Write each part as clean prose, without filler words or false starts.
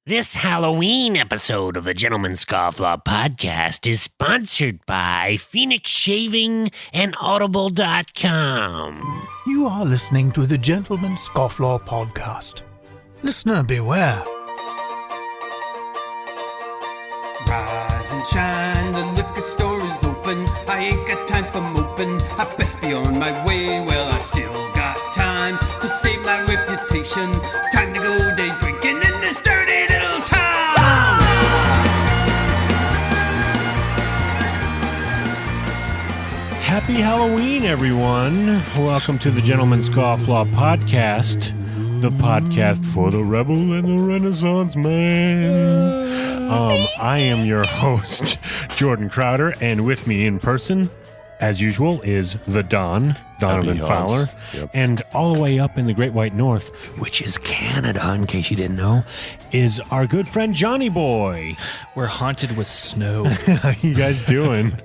This Halloween episode of the Gentleman's Scofflaw podcast is sponsored by Phoenix Shaving and Audible.com. You are listening to the Gentleman's Scofflaw podcast. Listener beware. Rise and shine, the liquor store is open. I ain't got time for moping. I best be on my way. Well, I still got time to save my reputation. Time to go day drinking in this dirty little town. Happy Halloween, everyone. Welcome to the Gentleman's Scofflaw podcast, the podcast for the rebel and the Renaissance man. I am your host, Jordan Crowder, and with me in person, as usual, is the Donovan Fowler. Yep. And all the way up in the Great White North, which is Canada, in case you didn't know, is our good friend Johnny Boy. We're haunted with snow. How you guys doing?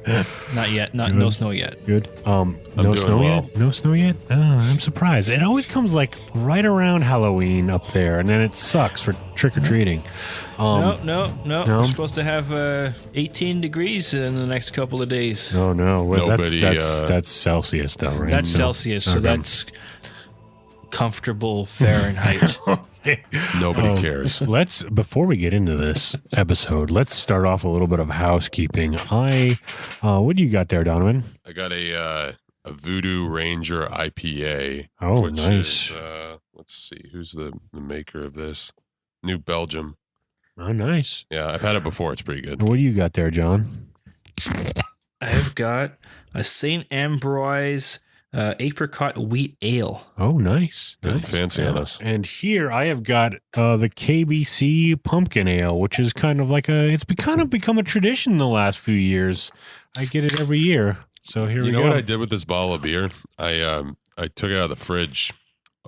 Not yet. No snow yet. Good. No snow yet? No snow yet? Oh, I'm surprised. It always comes like right around Halloween up there, and then it sucks for trick-or-treating. No. We're supposed to have 18 degrees in the next couple of days. Oh, no. Well, that's Celsius, though, right? That's Celsius, so that's comfortable Fahrenheit. Nobody cares. Before we get into this episode, let's start off a little bit of housekeeping. What do you got there, Donovan? I got a Voodoo Ranger IPA. Oh, which nice. Is, let's see, who's the maker of this? New Belgium. Oh, nice. Yeah, I've had it before. It's pretty good. What do you got there, John? I've got a St. Ambroise apricot wheat ale. Oh, nice. Fancy on us. And here I have got the KBC pumpkin ale, which is kind of like it's kind of become a tradition the last few years. I get it every year. So here we go. You know what I did with this bottle of beer? I took it out of the fridge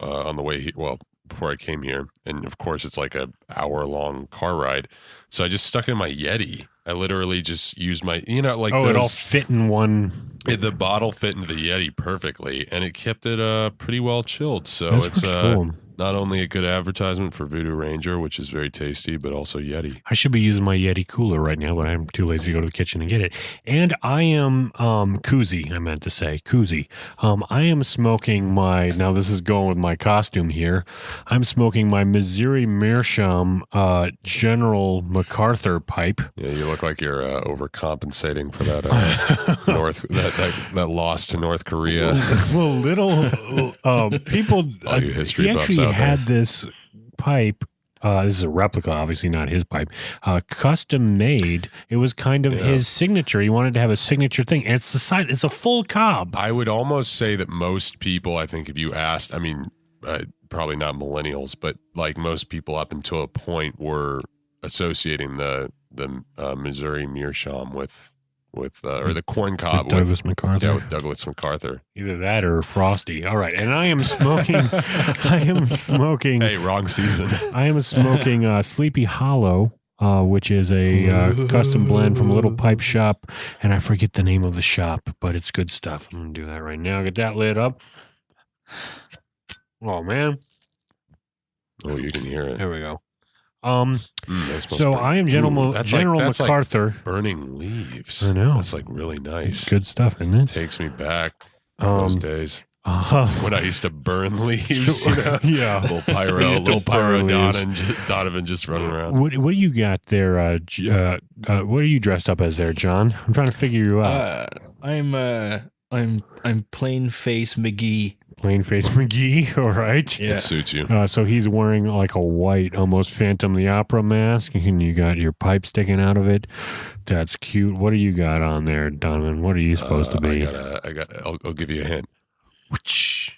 on the way here. Well, before I came here, and of course it's like an hour-long car ride. So I just stuck it in my Yeti. I literally just used my, it all fit in one. The bottle fit into the Yeti perfectly, and it kept it pretty well chilled. So That's it's cool. Not only a good advertisement for Voodoo Ranger, which is very tasty, but also Yeti. I should be using my Yeti cooler right now, but I'm too lazy to go to the kitchen and get it. And I am koozie. I meant to say koozie. I am smoking now this is going with my costume here. I'm smoking my Missouri Meerschaum General MacArthur pipe. Yeah, you look like you're overcompensating for that that loss to North Korea. Well, little people. All you history he buffs actually out there. had this pipe. This is a replica, obviously not his pipe. Custom made. It was kind of his signature. He wanted to have a signature thing. And it's the size. It's a full cob. I would almost say that most people, I think, if you asked, probably not millennials, but like most people up until a point were associating the Missouri Meerschaum with the corn cob with Douglas MacArthur. Yeah, with Douglas MacArthur. Either that or Frosty. All right, and I am smoking. Hey, wrong season. I am smoking Sleepy Hollow, which is a custom blend from a little pipe shop, and I forget the name of the shop, but it's good stuff. I'm gonna do that right now. Get that lit up. Oh man! Oh, you can hear it. There we go. So I am General MacArthur. Like burning leaves. I know. That's like really nice. Good stuff, isn't it? Takes me back those days when I used to burn leaves. Yeah, little pyro Donovan just running around. What do you got there? What are you dressed up as there, John? I'm trying to figure you out. I'm plain face McGee. Plain face McGee, all right. Yeah. It suits you. So he's wearing like a white, almost Phantom the Opera mask, and you got your pipe sticking out of it. That's cute. What do you got on there, Donovan? What are you supposed to be? I'll give you a hint.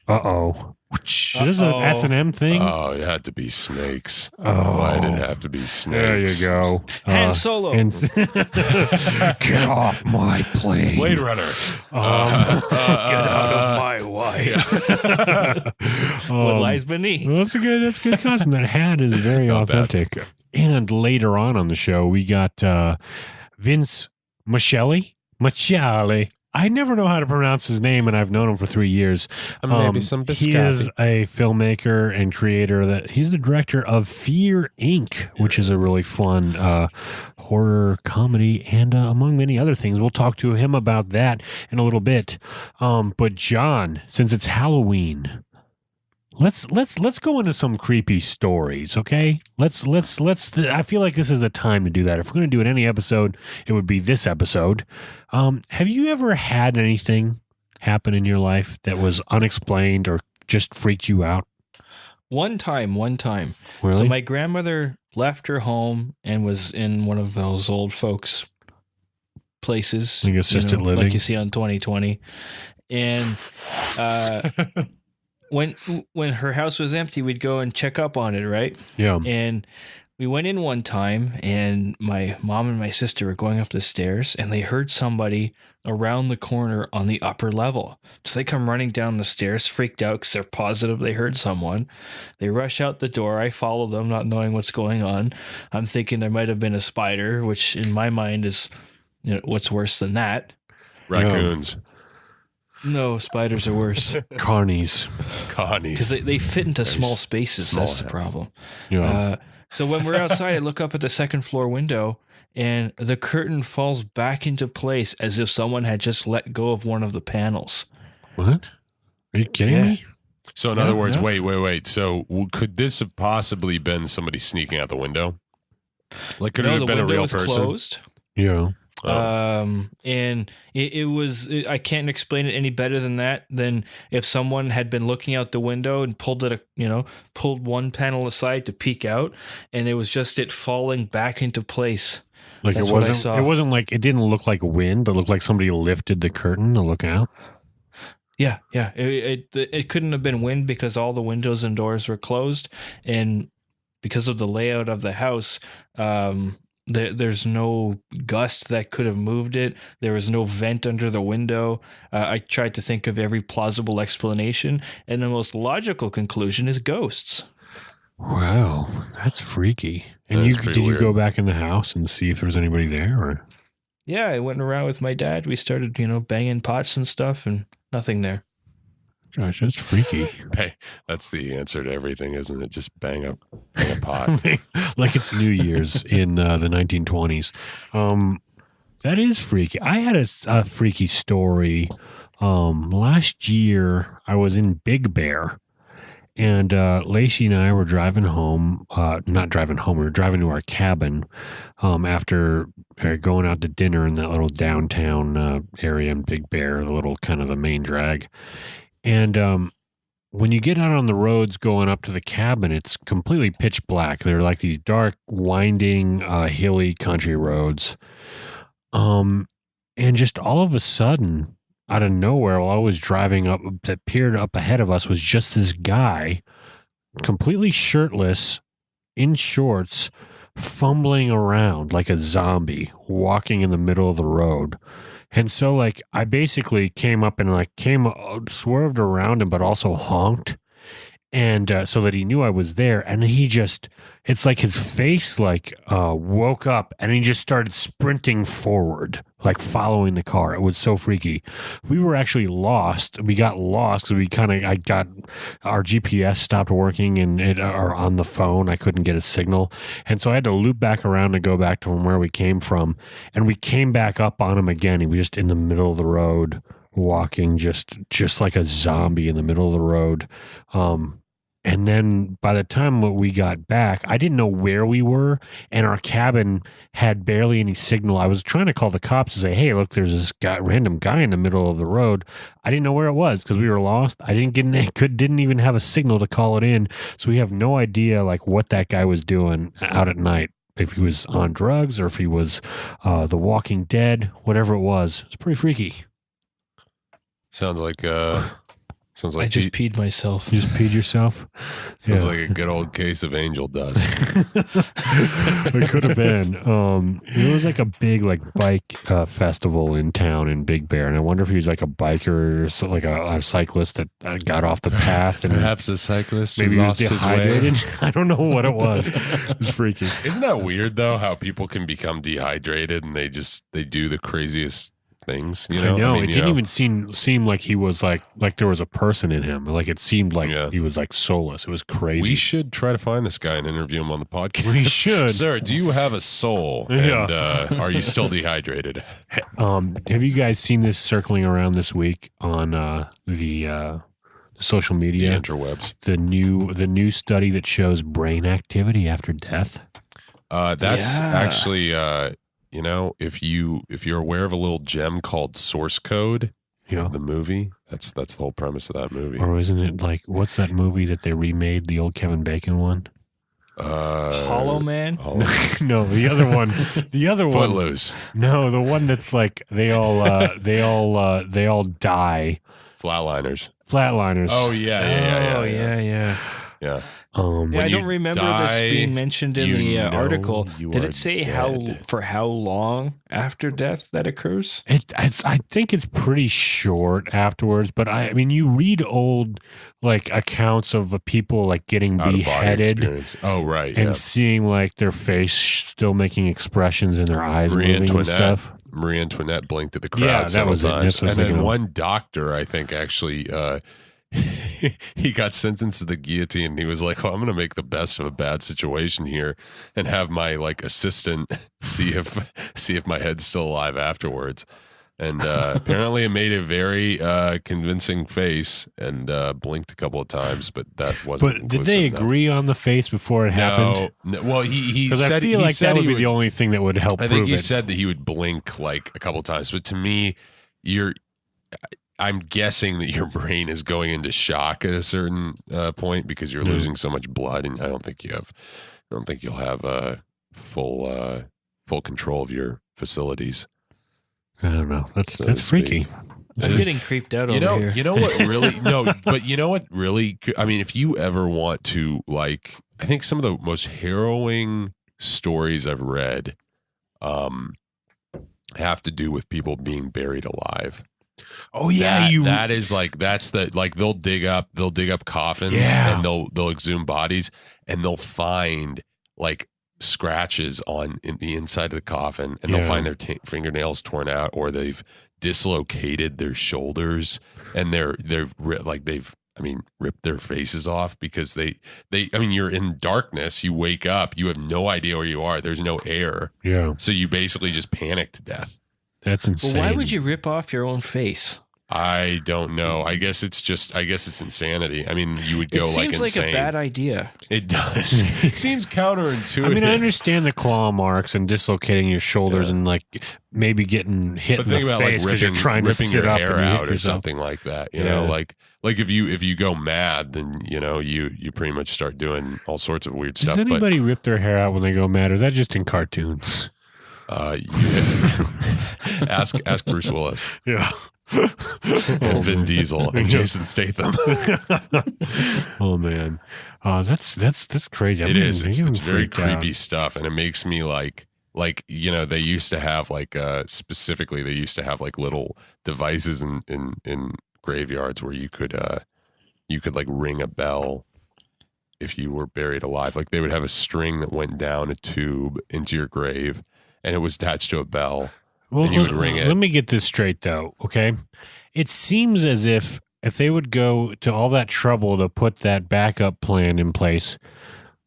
Uh-oh. Is this an S&M thing? Oh, it had to be snakes. Oh. Why did it have to be snakes? There you go. Han Solo. Get off my plane. Blade Runner. Get out of my wife. What lies beneath? Well, that's a good costume. That hat is very authentic. And later on the show, we got Vince Masciale. I never know how to pronounce his name, and I've known him for 3 years. Maybe some He biscotti. is a filmmaker and creator. He's the director of Fear Inc., which is a really fun horror comedy, and among many other things. We'll talk to him about that in a little bit. But John, since it's Halloween, let's go into some creepy stories, okay? Let's. I feel like this is a time to do that. If we're going to do it any episode, it would be this episode. Have you ever had anything happen in your life that was unexplained or just freaked you out? One time. Really? So my grandmother left her home and was in one of those old folks places, Like assisted living? like you see on 2020, and when her house was empty, we'd go and check up on it, right? Yeah. And we went in one time, and my mom and my sister were going up the stairs, and they heard somebody around the corner on the upper level. So they come running down the stairs, freaked out because they're positive they heard someone. They rush out the door. I follow them, not knowing what's going on. I'm thinking there might have been a spider, which in my mind is, what's worse than that? Raccoons. No, spiders are worse Carnies. because they fit into small spaces. small That's the heads. problem. Yeah. So when we're outside, I look up at the second floor window, and the curtain falls back into place as if someone had just let go of one of the panels. What? Are you kidding Yeah. me? So in other words, wait. So could this have possibly been somebody sneaking out the window? Like, could it No, have the been a window real was person? closed. Yeah. And it was, I can't explain it any better than that, than if someone had been looking out the window and pulled one panel aside to peek out, and it was just it falling back into place. Like That's it what I wasn't. saw. It wasn't like it didn't look like wind. It looked like somebody lifted the curtain to look out. Yeah. It couldn't have been wind because all the windows and doors were closed, and because of the layout of the house, there's no gust that could have moved it. There was no vent under the window. I tried to think of every plausible explanation, and the most logical conclusion is ghosts. Wow, that's freaky. And That you is pretty did you weird. go back in the house and see if there was anybody there? Or Yeah, I went around with my dad. We started, banging pots and stuff, and nothing there. gosh, that's freaky. Hey, that's the answer to everything, isn't it? Just bang a pot. Like it's New Year's in the 1920s. That is freaky. I had a freaky story. Last year, I was in Big Bear, and Lacey and I were driving home. Not driving home. We were driving to our cabin after going out to dinner in that little downtown area in Big Bear, the little kind of the main drag. And when you get out on the roads going up to the cabin, it's completely pitch black. They're like these dark, winding, hilly country roads. And just all of a sudden, out of nowhere, while I was driving up, that peered up ahead of us was just this guy, completely shirtless, in shorts, fumbling around like a zombie, walking in the middle of the road. And so, I basically came up and swerved around him, but also honked. And so that he knew I was there. And it's like his face woke up and he just started sprinting forward, following the car. It was so freaky. We were actually lost. We got lost because I got our GPS stopped working or on the phone. I couldn't get a signal. And so I had to loop back around and go back to where we came from. And we came back up on him again. He was just in the middle of the road, walking just like a zombie in the middle of the road. And then by the time we got back, I didn't know where we were, and our cabin had barely any signal. I was trying to call the cops and say, hey, look, there's this random guy in the middle of the road. I didn't know where it was because we were lost. I didn't even have a signal to call it in. So we have no idea what that guy was doing out at night. If he was on drugs or if he was The Walking Dead, whatever it was. It's pretty freaky. Sounds like I just peed myself. You just peed yourself? sounds Yeah. like a good old case of angel dust. It could have been. It was a big bike festival in town in Big Bear, and I wonder if he was a biker or so, a cyclist that got off the path and Perhaps a cyclist maybe who he was lost his way. dehydrated. I don't know what it was. It's freaky. Isn't that weird though? How people can become dehydrated and they do the craziest things. You I know, know. mean, It you didn't know, even seem like he was like there was a person in him. Like it seemed like Yeah. he was like soulless. It was crazy. we should try to find this guy and interview him on the podcast. We should. Sir, do you have a soul? Yeah. And are you still dehydrated? Have you guys seen this circling around this week on the social The media? interwebs. The new study that shows brain activity after death. That's Yeah. actually, you know, if you're aware of a little gem called Source Code, Yeah. the movie, that's the whole premise of that movie. Or isn't it like what's that movie that they remade, the old Kevin Bacon one? Hollow Man. No, the other one. The other one. Footloose, No, the one that's like they all die. Flatliners. Flatliners. Oh yeah. Oh yeah. Yeah. Yeah, When I you don't remember die, this being mentioned in you the know article. you Did are it say dead. how long after death that occurs? I think it's pretty short afterwards, but I mean, you read old like accounts of people like getting Out-of-body beheaded experience. Oh right. and Yeah. seeing like their face still making expressions and their eyes Marie moving and Antoinette. stuff. Marie Antoinette blinked at the crowd Yeah, that several was it. times. That's what I was And then thinking of. one doctor, I think, actually he got sentenced to the guillotine. And he was like, "Oh, I'm going to make the best of a bad situation here, and have my like assistant see if my head's still alive afterwards." And apparently, it made a very convincing face and blinked a couple of times, but that wasn't. But did they enough. agree on the face before it happened? No. Well, he Because said I feel he like said that would he be the only thing that would help I prove think he it. said that he would blink like a couple times, but to me, I'm guessing that your brain is going into shock at a certain point because you're losing so much blood, and I don't think you'll have full control of your facilities. I don't know. That's So to freaky. speak. I'm Just- getting creeped out You over know, here. you know what really but you know what really, I mean, if you ever want to, like, I think some of the most harrowing stories I've read have to do with people being buried alive. Oh yeah, That is like, that's the, like, they'll dig up coffins Yeah. and they'll exhume bodies and they'll find like scratches in the inside of the coffin, and they'll Yeah. find their fingernails torn out, or they've dislocated their shoulders, and they've ripped their faces off because they I mean, you're in darkness, you wake up, you have no idea where you are, there's no air, Yeah, so you basically just panic to death. that's Well, insane. why would you rip off your own face? I don't know. I guess it's insanity. I mean, you would go It seems like insane. a bad idea. It does. It seems counterintuitive. I mean, I understand the claw marks and dislocating your shoulders and like maybe getting hit But in the think about like face because you're ripping, trying to ripping sit your up hair and out hit or yourself. something like that. You know, Yeah. like if you go mad, then you know you pretty much start doing all sorts of weird Does stuff. anybody rip their hair out when they go mad? Or is that just in cartoons? But ask Bruce Willis Yeah. and Vin Diesel and Jason Statham. Oh man, that's crazy. It is. It's very freaked out. creepy stuff, and it makes me like you know, they used to have like specifically they used to have like little devices in graveyards where you could like ring a bell if you were buried alive. Like they would have a string that went down a tube into your grave, and it was attached to a bell. Well, and you would ring it. Let me get this straight, though. Okay, it seems as if they would go to all that trouble to put that backup plan in place,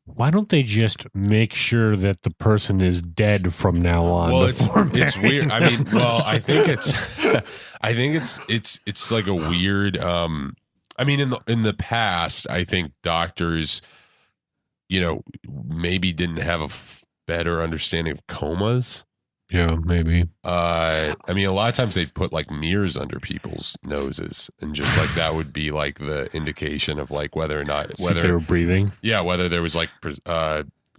why don't they just make sure that the person is dead from now on? Well, before it's burying weird. I mean, well, I think it's like a weird. I mean, in the past, I think doctors, you know, maybe didn't have a better understanding of comas. Yeah, maybe. I mean, a lot of times they'd put like mirrors under people's noses, and just like that would be like the indication of like whether or not See if they were breathing. whether there was like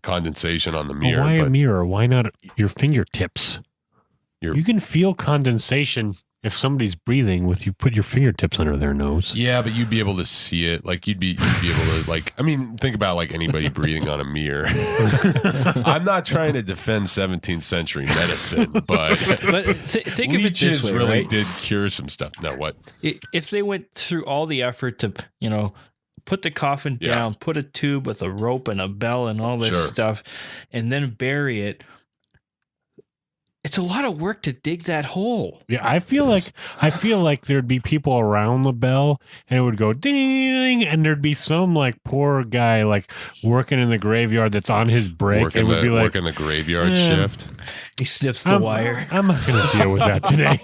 condensation on the But mirror. why a But mirror? Why not your fingertips? Your- You can feel condensation if somebody's breathing with you put your fingertips under their nose. yeah, but you'd be able to see it. Like you'd be able to like. I mean, think about like anybody breathing on a mirror. I'm not trying to defend 17th century medicine, but But think of it this leeches way, really right? did cure some stuff. No, what? If they went through all the effort to, you know, put the coffin Yeah. down, put a tube with a rope and a bell and all this Sure. stuff, and then bury it, It's a lot of work to dig that hole. Yeah, I feel like there'd be people around the bell, and it would go ding, ding, ding, and there'd be some like poor guy like working in the graveyard that's on his break, and would be like working the graveyard shift. He snips the wire. I'm not going to deal with that today.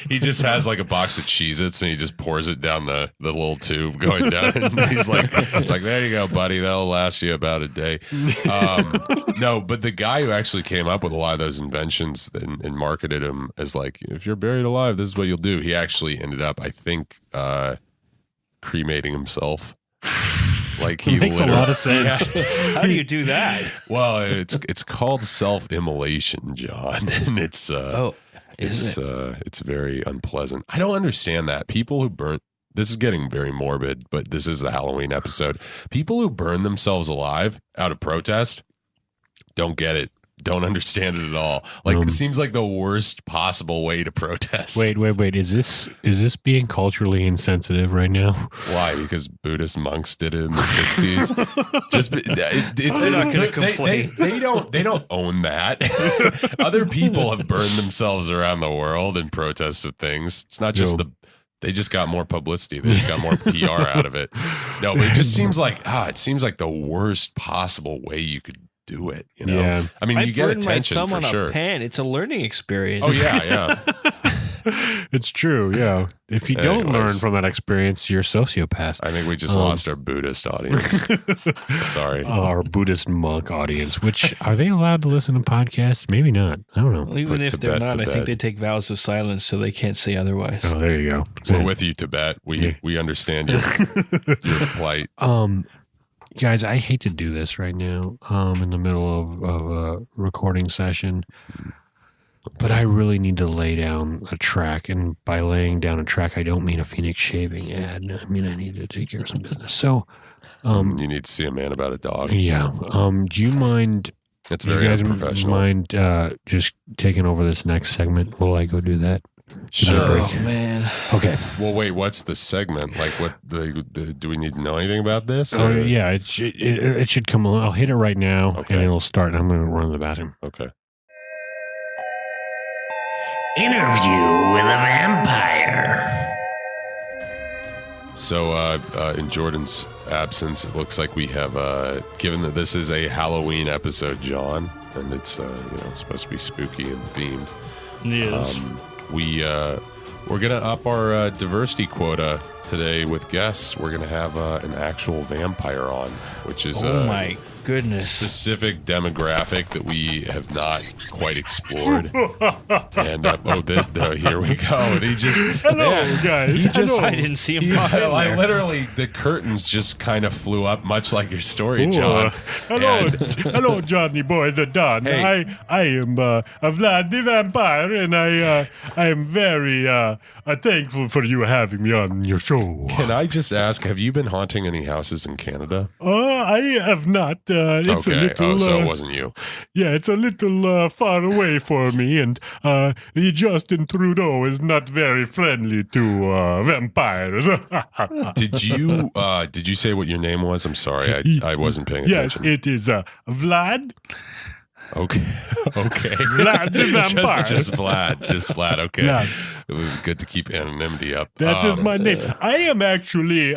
He just has like a box of Cheez-Its, and he just pours it down the little tube going down. And he's like, it's like, there you go, buddy. That'll last you about a day. No, but the guy who actually came up with a lot of those inventions and marketed them as like, if you're buried alive, this is what you'll do. He actually ended up, I think, cremating himself. Like he makes a lot of sense. Yeah. How do you do that? Well, it's called self-immolation, John, and it's very unpleasant. I don't understand that. People who burn, this is getting very morbid, but this is the Halloween episode. People who burn themselves alive out of protest don't get it. Don't understand it at all. Like it seems like the worst possible way to protest. Wait. Is this being culturally insensitive right now? Why? Because Buddhist monks did it in the 60s. Just I'm not going to complain. They don't own that. Other people have burned themselves around the world in protest of things. It's not just they just got more publicity. They just got more PR out of it. No, but it just seems like the worst possible way you could do it, you know. Yeah. I mean, you get attention my thumb for on sure. A pen. It's a learning experience. Oh yeah. It's true. Yeah. If you don't learn from that experience, you're a sociopath. I think we just lost our Buddhist audience. Sorry. Our Buddhist monk audience. Which are they allowed to listen to podcasts? Maybe not. I don't know. Well, even if they're not, I think they take vows of silence, so they can't say otherwise. Oh, there you go. We're with you, Tibet. We understand your plight. Guys, I hate to do this right now in the middle of a recording session, but I really need to lay down a track. And by laying down a track, I don't mean a Phoenix shaving ad. I mean, I need to take care of some business. So, you need to see a man about a dog. Yeah. Do you mind? It's very unprofessional. Mind just taking over this next segment? Will I go do that? Oh, man. Okay. Well, wait, what's the segment? Like, do we need to know anything about this? Oh, yeah, it should come along. I'll hit it right now, and it'll start, and I'm going to run to the bathroom. Okay. Interview with a vampire. So, in Jordan's absence, it looks like we have, given that this is a Halloween episode, John, and it's supposed to be spooky and themed. Yes. We're gonna up our diversity quota today with guests. We're gonna have an actual vampire on, which is my goodness, specific demographic that we have not quite explored. And here we go. He just guys. I didn't see him. I literally, the curtains just kind of flew up, much like your story, John. Hello, Johnny boy, the Don. Hey. I am Vlad the Vampire, and I am very thankful for you having me on your show. Can I just ask, have you been haunting any houses in Canada? I have not. It's a little. So it wasn't you. Yeah, it's a little far away for me, and Justin Trudeau is not very friendly to vampires. Did you say what your name was? I'm sorry, I wasn't paying attention. Yes, it is Vlad. Okay. Vlad the Vampire. just Vlad. Okay. Vlad. It was good to keep anonymity up. That is my name. I am actually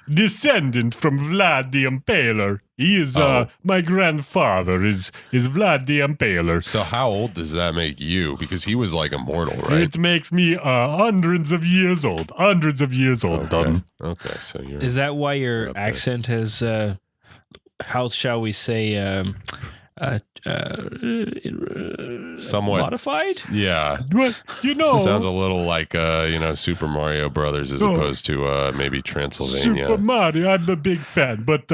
descendant from Vlad the Impaler. He is my grandfather is Vlad the Impaler. So how old does that make you? Because he was like immortal, right? It makes me hundreds of years old. Okay. Okay, so you're... Is that why your accent has, how shall we say, somewhat modified? Yeah. Well, sounds a little like Super Mario Brothers as opposed to maybe Transylvania. Super Mario, I'm a big fan, but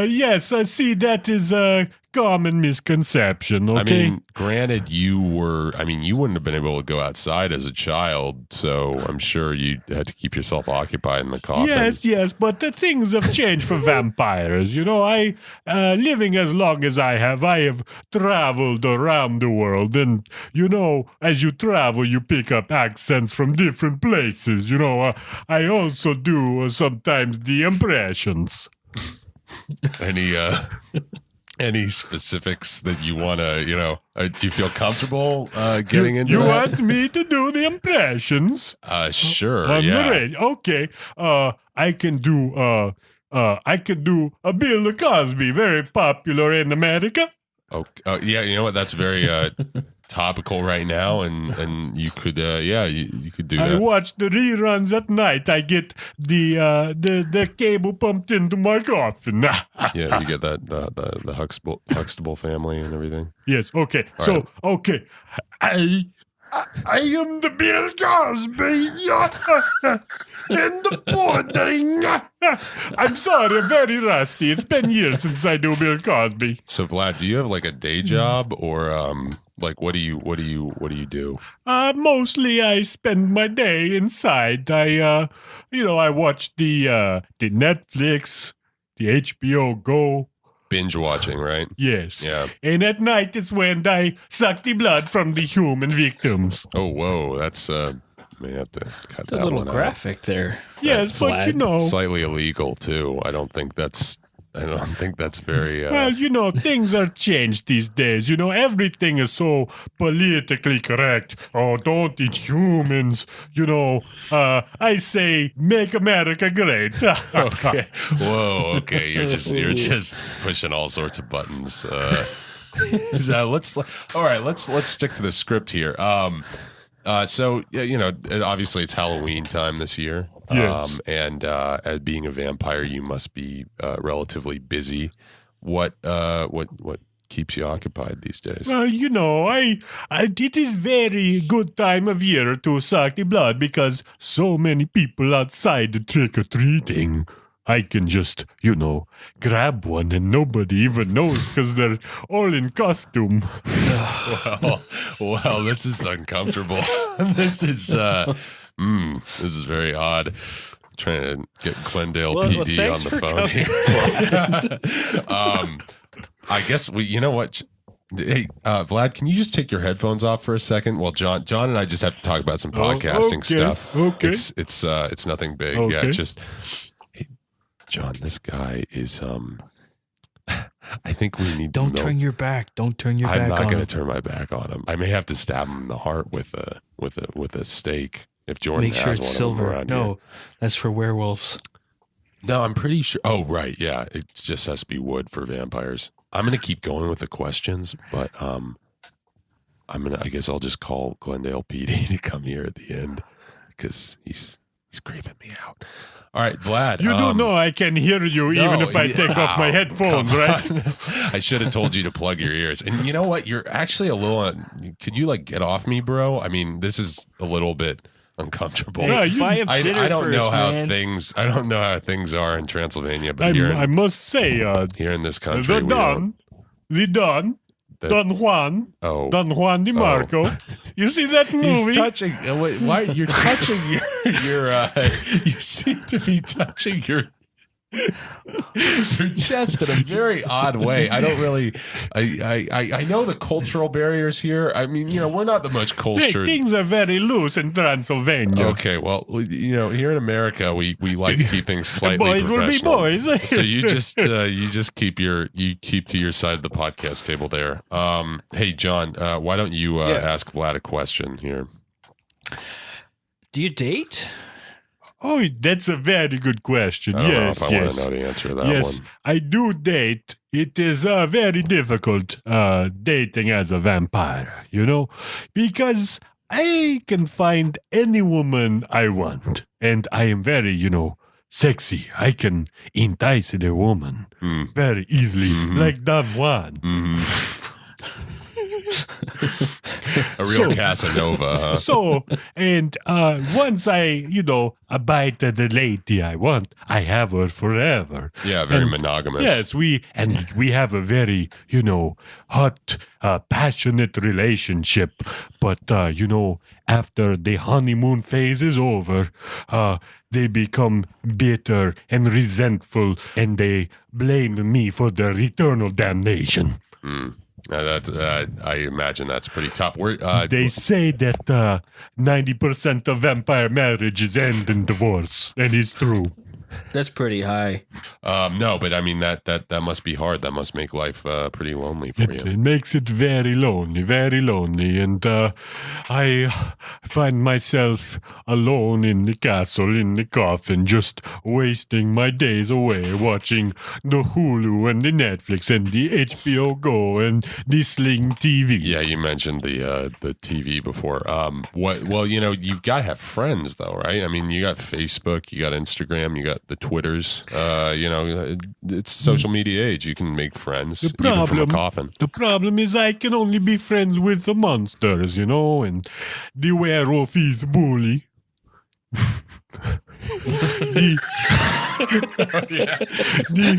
yes, I see that is a common misconception. Okay? I mean, granted, you wouldn't have been able to go outside as a child, so I'm sure you had to keep yourself occupied in the coffin. Yes, but the things have changed for vampires. I living as long as I have traveled around the world, and as you travel, you pick up accents from different places. I also do sometimes the impressions. any specifics that you want to, do you feel comfortable getting into You that? want me to do the impressions? Sure. I'm yeah. ready. Okay. I can do a Bill Cosby, very popular in America. Okay. Yeah. You know what? That's very topical right now, and you could, you could do I that. watch the reruns at night. I get the cable pumped into my coffin. Yeah, you get that the Huxtable family and everything. Yes. Okay. All Okay. I am the Bill Cosby in the pudding. I'm sorry, I'm very rusty. It's been years since I do Bill Cosby. So Vlad, do you have like a day job or like what do you do? Mostly I spend my day inside. I watch the Netflix, the HBO Go. Binge watching, right? Yes. Yeah. And at night is when I suck the blood from the human victims. Oh, whoa, that's may have to cut A that little one out. graphic there. Yes, but you know. Slightly illegal too. I don't think that's very. Well, things are changed these days. Everything is so politically correct. Oh, don't eat humans. I say, make America great. Okay. Whoa. Okay. You're just pushing all sorts of buttons. So let's stick to the script here. So obviously it's Halloween time this year. Yes. And as being a vampire, you must be relatively busy. What keeps you occupied these days? Well, it is very good time of year to suck the blood because so many people outside trick-or-treating. I can just, grab one and nobody even knows because they're all in costume. Well, this is uncomfortable. This is very odd. Trying to get Glendale PD on the phone here. I guess you know what? Hey, Vlad, can you just take your headphones off for a second? Well, John and I just have to talk about some podcasting stuff. Okay. It's nothing big. Okay. Yeah, just hey, John, this guy is I think we need Don't to turn your back. Don't turn your back. I'm not on going to him. turn my back on him. I may have to stab him in the heart with a stake if Jordan Make sure has it's one silver. of them around No, here. that's for werewolves. No, I'm pretty sure. Oh, right. Yeah. It just has to be wood for vampires. I'm going to keep going with the questions, but I guess I'll just call Glendale PD to come here at the end because he's creeping me out. All right, Vlad. You do know I can hear you even if I take off my headphones, right? I should have told you to plug your ears. And you know what? You're actually a little. Could you get off me, bro? I mean, this is a little bit uncomfortable. Yeah, Buy him I dinner don't first, know how man. things. I don't know how things are in Transylvania, but I must say, here in this country, the Don Juan Oh, Don Juan Marco. You see that movie? he's touching. Why you're touching your? You seem to be touching your chest in a very odd way. I don't really. I know the cultural barriers here. I mean, we're not the most Hey, cultured. things are very loose in Transylvania. Okay, well, here in America, we like to keep things slightly Boys will be professional. boys. So you just keep to your side of the podcast table there. Hey John, why don't you ask Vlad a question here? Do you date? Oh, that's a very good question. I don't know Yes, if I want yes. to know the answer to that Yes, one. I do date. It is very difficult dating as a vampire, because I can find any woman I want. And I am very, sexy. I can entice the woman very easily, like Don Juan. A real Casanova, huh? So, and once I, abide the lady I want, I have her forever. Yeah, very And monogamous. Yes, we have a very, hot, passionate relationship. But, after the honeymoon phase is over, they become bitter and resentful, and they blame me for their eternal damnation. I imagine that's pretty tough. They say that 90% of vampire marriages end in divorce, and it's true. That's pretty high. No, but I mean that must be hard. That must make life pretty lonely for you. It makes it very lonely, and I find myself alone in the castle, in the coffin, just wasting my days away watching the Hulu and the Netflix and the HBO Go and the Sling TV. Yeah, you mentioned the TV before. Well, you've got to have friends though, right? I mean, you got Facebook, you got Instagram, you got the Twitters. It's social media age. You can make friends even from a coffin. The problem is I can only be friends with the monsters, and the werewolf is bully.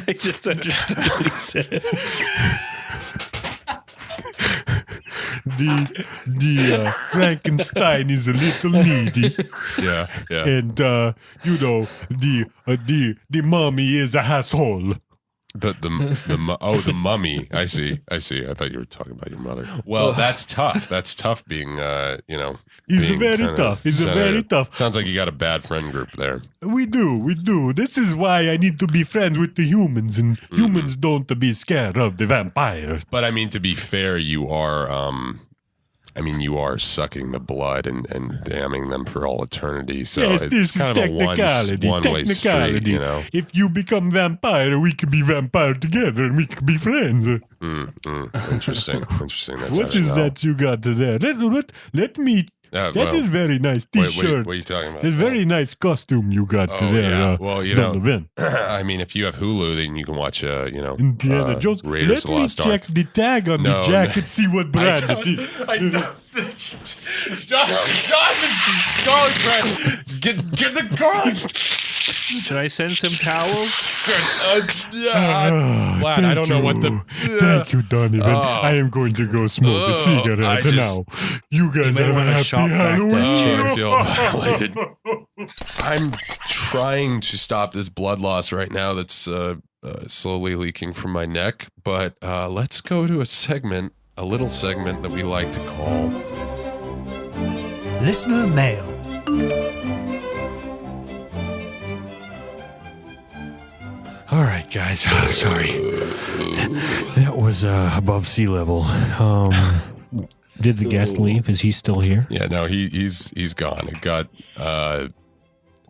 I just understood what he said. The Frankenstein is a little needy. Yeah. And the mummy is a asshole. The mummy. I see. I thought you were talking about your mother. Well, that's tough. That's tough being He's being very kinda tough. He's senator. very tough. Sounds like you got a bad friend group there. We do. This is why I need to be friends with the humans, and humans don't be scared of the vampires. But I mean, to be fair, you are sucking the blood and damning them for all eternity. So Yes, it's this is kind of a technicality. one-way street, If you become vampire, we could be vampire together, and we could be friends. Interesting. That's What is that you got there? Let me. That is very nice T-shirt. What are you talking about? It's very nice costume you got there. Yeah. Well, Donovan. I mean, if you have Hulu, then you can watch, Indiana Jones. Raiders Let of the me Lost check Ark. the tag on the jacket, see what brand it is. I don't. Garlic bread. Get the garlic. Should I send some towels? Lad, I don't know what the. Thank you, Donovan. I am going to go smoke a cigarette now. You guys might have a wanna happy shop back that Halloween. I feel violated. I'm trying to stop this blood loss right now that's slowly leaking from my neck, but let's go to a little segment that we like to call Listener Mail. All right, guys. Sorry. That was above sea level. Did the guest leave? Is he still here? Yeah, no, he's gone. It got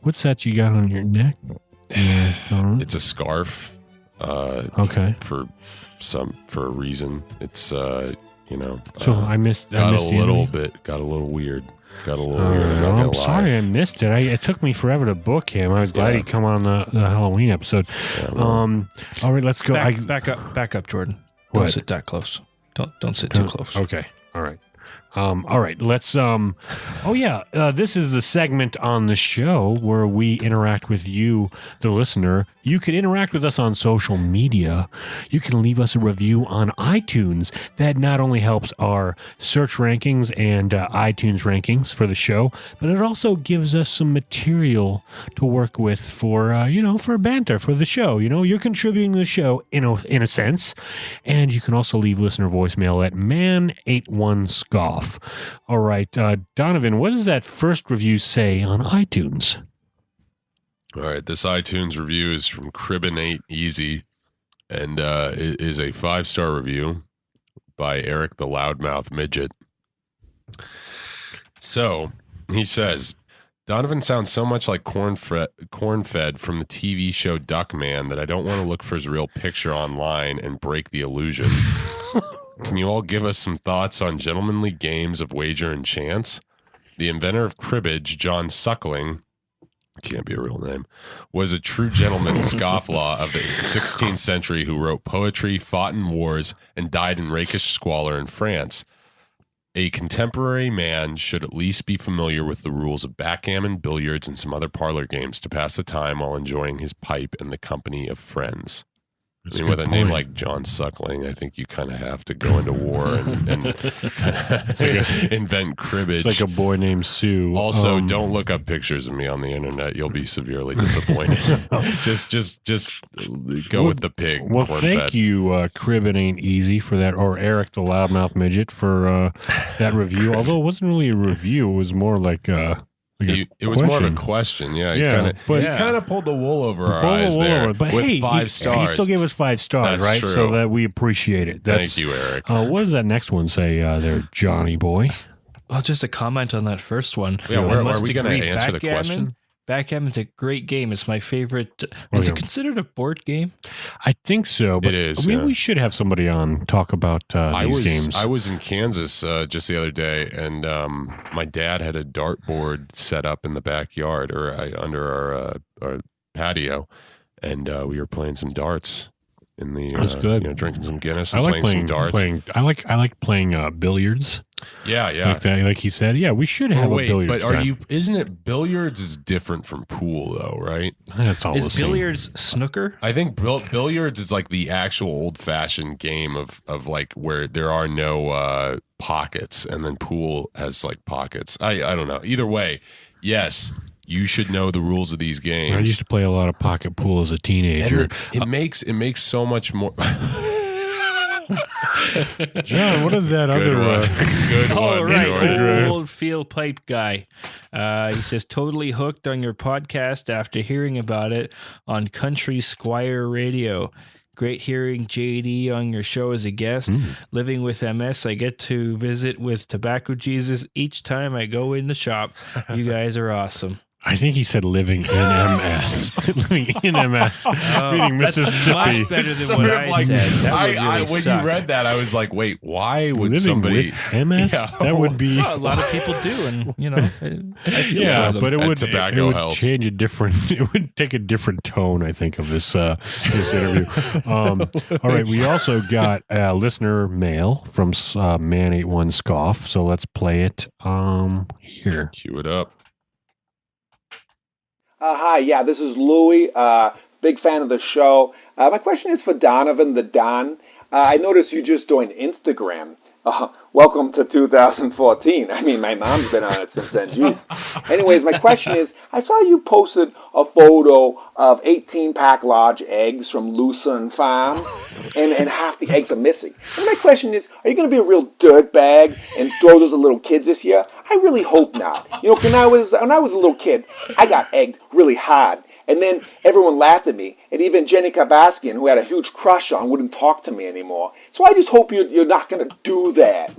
What's that you got on your neck? Yeah, it's a scarf. okay. For a reason. It's So I missed. got a little bit. weird. Got a little weird. I'm not gonna I'm sorry I missed it. It took me forever to book him. I was glad he'd come on the Halloween episode. Yeah, well, all right, let's go. Back up, Jordan. Don't What? sit that close. Don't sit too close. Okay. All right. All right, let's this is the segment on the show where we interact with you, the listener. You can interact with us on social media. You can leave us a review on iTunes. That not only helps our search rankings and iTunes rankings for the show, but it also gives us some material to work with for for banter for the show. You're contributing to the show in a sense, and you can also leave listener voicemail at man81scoff. All right, Donovan, what does that first review say on iTunes? all right, this iTunes review is from Cribbin8 Easy, and it is a 5-star review by Eric the Loudmouth Midget. So he says, Donovan sounds so much like Corn-Fed from the TV show Duckman that I don't want to look for his real picture online and break the illusion. Can you all give us some thoughts on gentlemanly games of wager and chance? The inventor of cribbage, John Suckling, can't be a real name, was a true gentleman scofflaw of the 16th century who wrote poetry, fought in wars, and died in rakish squalor in France. A contemporary man should at least be familiar with the rules of backgammon, billiards, and some other parlor games to pass the time while enjoying his pipe in the company of friends. That's I a mean, with good a name point. like John Suckling, I think you kind of have to go into war and invent cribbage. It's like a boy named Sue. Also, don't look up pictures of me on the internet. You'll be severely disappointed. just go with the pig. Well, corn-fed. thank you, Cribbin Ain't Easy for that, or Eric the Loudmouth Midget for that review. Although it wasn't really a review, it was more like It was more of a question. Yeah, he kind of pulled the wool over our eyes there. But with hey, 5 he stars. still gave us 5 stars, That's right? true. So that we appreciate it. Thank you, Eric. What does that next one say there, Johnny boy? Well, just a comment on that first one. Yeah, I are must we going to agree, answer the question? Backgammon's a great game. It's my favorite. Is it considered a board game? I think so. But It is, we should have somebody on talk about these games. I was in Kansas just the other day, and my dad had a dartboard set up in the backyard or under our patio, and we were playing some darts in the. That's good. Drinking some Guinness and I like playing some darts. I like playing billiards. Yeah. Like he said. Yeah, we should have a billiards. But guy. isn't it billiards is different from pool though, right? That's all the Is same. billiards snooker? I think billiards is like the actual old fashioned game of like where there are no pockets, and then pool has like pockets. I don't know. Either way, yes. You should know the rules of these games. I used to play a lot of pocket pool as a teenager. And it makes so much more. John, what is that Good other? one. Good All one. right, George. old field pipe guy. He says, totally hooked on your podcast after hearing about it on Country Squire Radio. Great hearing JD on your show as a guest. Living with MS, I get to visit with Tobacco Jesus each time I go in the shop. You guys are awesome. I think he said living in MS. Living in MS. Meaning Mississippi. Much better than Sort what of I like- said. That would really when suck. you read that, I was like, wait, why would Living somebody with MS? Yeah. That would be. Well, a lot of people do, and I feel Yeah, for them. but it And would tobacco helps. change a different. It would take a different tone, I think, of this interview. All right, we also got listener mail from Man81 Scoff, so let's play it here. Cue it up. Hi, yeah, this is Louie. Big fan of the show. My question is for Donovan the Don. I noticed you just joined Instagram. Welcome to 2014. I mean, my mom's been on it since then. Jeez. Anyways, my question is, I saw you posted a photo of 18-pack large eggs from Lucerne Farm, and half the eggs are missing. And my question is, are you going to be a real dirtbag and throw those at little kids this year? I really hope not. When I was a little kid, I got egged really hard. And then everyone laughed at me, and even Jenny Kabaskian, who I had a huge crush on, wouldn't talk to me anymore. So I just hope you're not going to do that,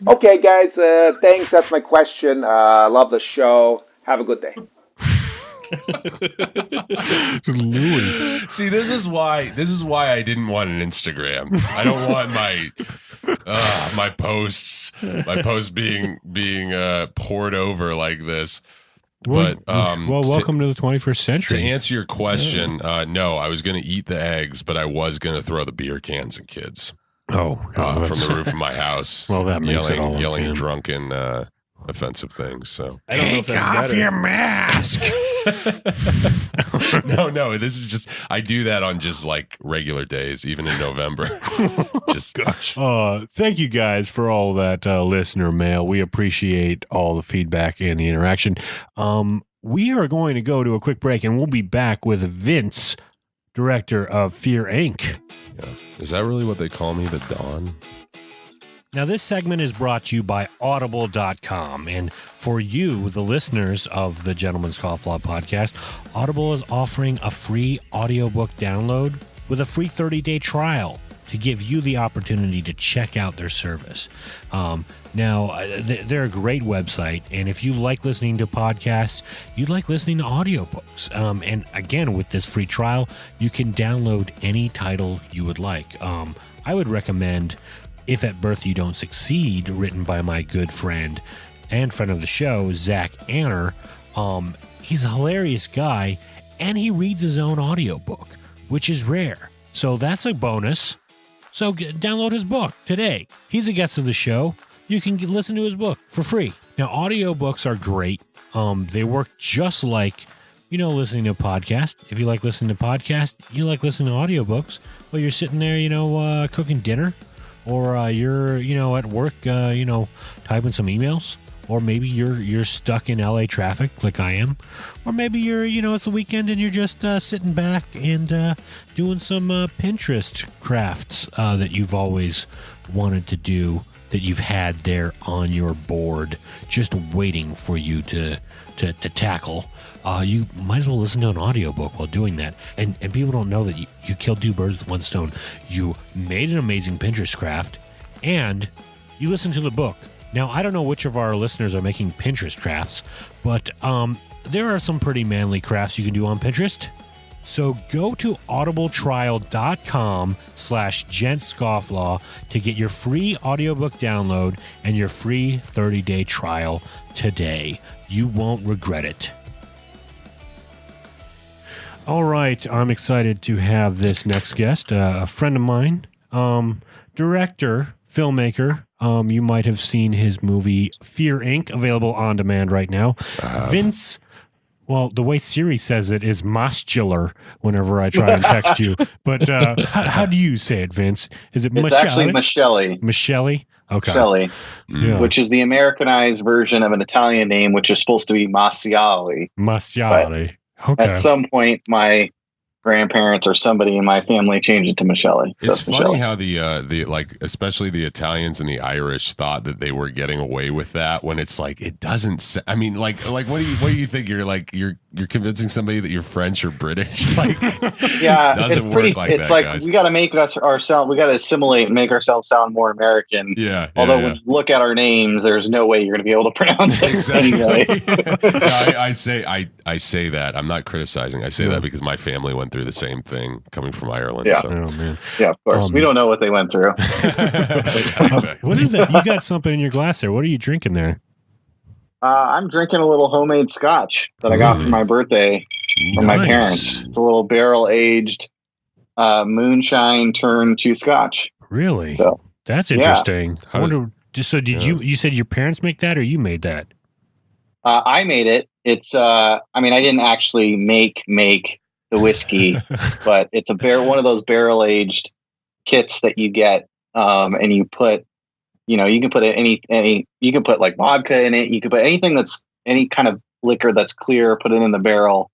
Okay, guys, thanks. That's my question. Love the show. Have a good day. Louis. See, this is why I didn't want an Instagram. I don't want my posts being poured over like this. But welcome to the 21st to century. answer your question, no, I was going to eat the eggs, but I was going to throw the beer cans at kids Oh, from the roof of my house. Well, that makes it all yelling okay. drunken, offensive things. So I don't know if Take that's off better. your mask. no, this is just I do that on just like regular days, even in November. Just Thank you guys for all that listener mail. We appreciate all the feedback and the interaction. We are going to go to a quick break, and we'll be back with Vince, director of Fear Inc. yeah. Is that really what they call me, the Don? Now, this segment is brought to you by Audible.com. And for you, the listeners of the Gentleman's Scofflaw podcast, Audible is offering a free audiobook download with a free 30-day trial to give you the opportunity to check out their service. They're a great website, and if you like listening to podcasts, you like listening to audiobooks. And again, with this free trial, you can download any title you would like. I would recommend If at Birth You Don't Succeed, written by my good friend and friend of the show, Zach Anner. He's a hilarious guy, and he reads his own audiobook, which is rare. So that's a bonus. So download his book today. He's a guest of the show. You can listen to his book for free. Now, audiobooks are great. They work just like, listening to a podcast. If you like listening to podcasts, you like listening to audiobooks. Well, you're sitting there, cooking dinner, or you're, at work, typing some emails, or maybe you're stuck in LA traffic like I am, or maybe you're, it's a weekend and you're just sitting back and doing some Pinterest crafts that you've always wanted to do. that you've had there on your board, just waiting for you to tackle, you might as well listen to an audiobook while doing that. And people don't know that you killed two birds with one stone. You made an amazing Pinterest craft, and you listened to the book. Now, I don't know which of our listeners are making Pinterest crafts, but there are some pretty manly crafts you can do on Pinterest. So go to audibletrial.com/gentscofflaw to get your free audiobook download and your free 30-day trial today. You won't regret it. All right, I'm excited to have this next guest, a friend of mine, director, filmmaker. You might have seen his movie Fear Inc., available on demand right now. Vince, well, the way Siri says it is Masciale whenever I try and text you. But how do you say it, Vince? Is it Masciale? It's actually Masciale. Masciale? Okay. Masciale, Yeah. which is the Americanized version of an Italian name, which is supposed to be Masciale. Masciale. Okay. At some point, my grandparents or somebody in my family changed it to Masciale. So It's funny Masciale. how the like, especially the Italians and the Irish thought that they were getting away with that when it's like it doesn't. I mean, like what do you think? You're convincing somebody that you're French or British? Like, Yeah, it doesn't it's work pretty. like It's that, like guys. we got to make ourselves. We got to assimilate and make ourselves sound more American. Yeah. Although yeah. when you look at our names, there's no way you're going to be able to pronounce it. Exactly. Anyway. No, I say that. I'm not criticizing. I say that because my family went through the same thing coming from Ireland. Yeah. So. Oh, man. Yeah, of course. We don't know what they went through. Exactly. What is that? You got something in your glass there. What are you drinking there? I'm drinking a little homemade scotch that I got for my birthday from my Nice. parents. It's a little barrel aged moonshine turned to scotch. Really? So, That's yeah. interesting. I How does- wonder. So did you said your parents make that or you made that? I made it. It's I mean, I didn't actually make the whiskey, but it's one of those barrel aged kits that you get, and you put, you can put you can put like vodka in it. You can put anything that's any kind of liquor that's clear, put it in the barrel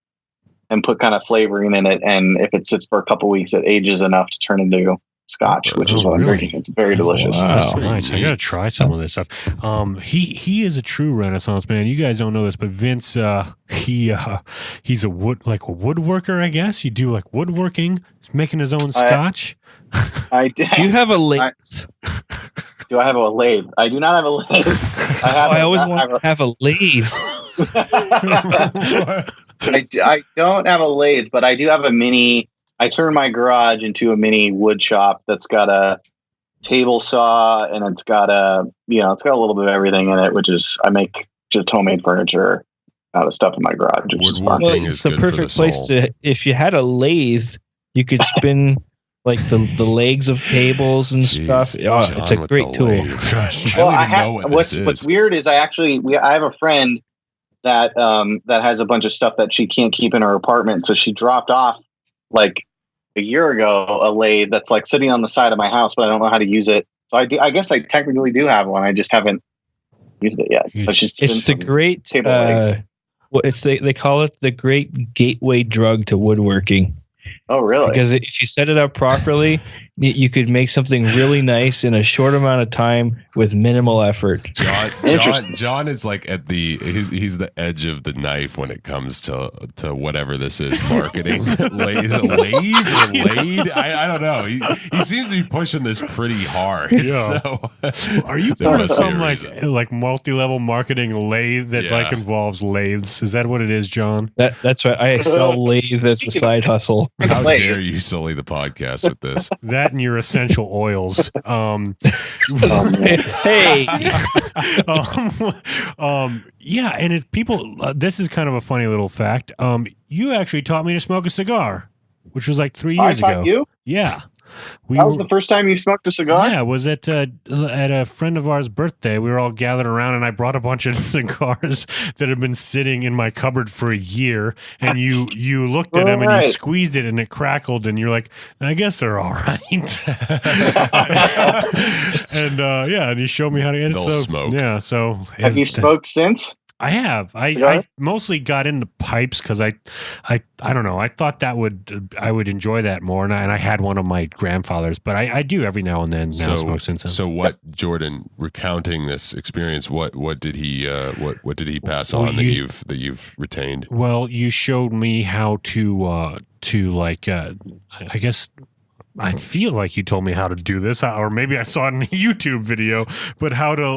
and put kind of flavoring in it. And if it sits for a couple weeks, it ages enough to turn into scotch, which is Oh, what I'm really? drinking. It's very delicious. Wow. That's pretty nice. I neat. gotta try some of this stuff. He is a true Renaissance man. You guys don't know this, but Vince, he's a woodworker, I guess. You do like woodworking. He's making his own scotch. I do. You have a lathe. Do I have a lathe? I do not have a lathe. I always want to have a lathe. I don't have a lathe, but I do have a mini. I turned my garage into a mini wood shop that's got a table saw and it's got a little bit of everything in it, which is I make just homemade furniture out of stuff in my garage. Which is fun. Woodworking Well, is it's the good for perfect the place soul. to. If you had a lathe, you could spin like the legs of tables and Jeez, stuff. Oh, John it's a with great the tool. lathe. Gosh, I don't even know what this is. What's weird is I have a friend that has a bunch of stuff that she can't keep in her apartment, so she dropped off like a year ago a lathe that's like sitting on the side of my house, but I don't know how to use it. So I guess I technically do have one. I just haven't used it yet. But she's It's the been great. table legs. They call it the great gateway drug to woodworking. Oh, really? Because if you set it up properly, you could make something really nice in a short amount of time with minimal effort. John is like at he's the edge of the knife when it comes to whatever this is, marketing. Lathe or laid? I don't know. He seems to be pushing this pretty hard. Yeah. So Are you there part of must be a some reason. like multi-level marketing lathe that like Yeah. involves lathes? Is that what it is, John? That's why I sell lathe as a side hustle. How Lathe. dare you sully the podcast with this? That and your essential oils. Hey, Yeah, and it's people. This is kind of a funny little fact. You actually taught me to smoke a cigar, which was like 3 I years ago. taught you? Yeah, That was the first time you smoked a cigar? Yeah, it was at a friend of ours' birthday. We were all gathered around, and I brought a bunch of cigars that had been sitting in my cupboard for a year. And you looked at them and you squeezed it, and it crackled. And you're like, I guess they're all right. And and you showed me how to get it. They'll smoke. Yeah. So Have you smoked since? I have. I mostly got into pipes because I don't know. I thought I would enjoy that more, and I had one of my grandfathers, but I do every now and then now smoke incense. So what, Jordan? Recounting this experience, what did he pass on that you've retained? Well, you showed me how to like I guess. I feel like you told me how to do this, or maybe I saw it in a YouTube video, but how to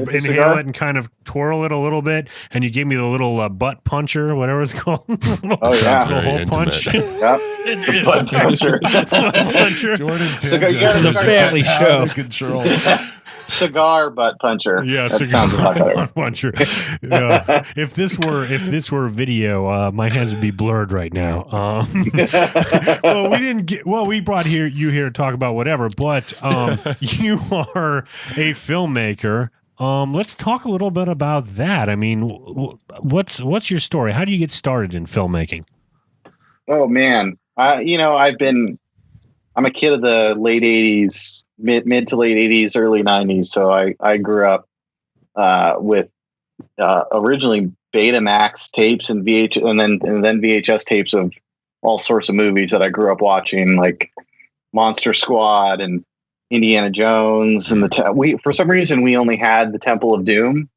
inhale it and kind of twirl it a little bit, and you gave me the little butt puncher, whatever it's called. Oh yeah, very hole intimate. punch. Yep. It is. Butt puncher. Puncher. Jordan's It's a family show. Control. Cigar butt puncher. Yeah, that sounds a lot better. cigar puncher. Yeah. If this were video, my hands would be blurred right now. Well, we brought you here to talk about whatever, but you are a filmmaker. Let's talk a little bit about that. I mean, what's your story? How do you get started in filmmaking? Oh man, I'm a kid of the late '80s, mid to late '80s, early '90s. So I grew up with originally Betamax tapes and and then VHS tapes of all sorts of movies that I grew up watching, like Monster Squad and Indiana Jones, and for some reason we only had the Temple of Doom.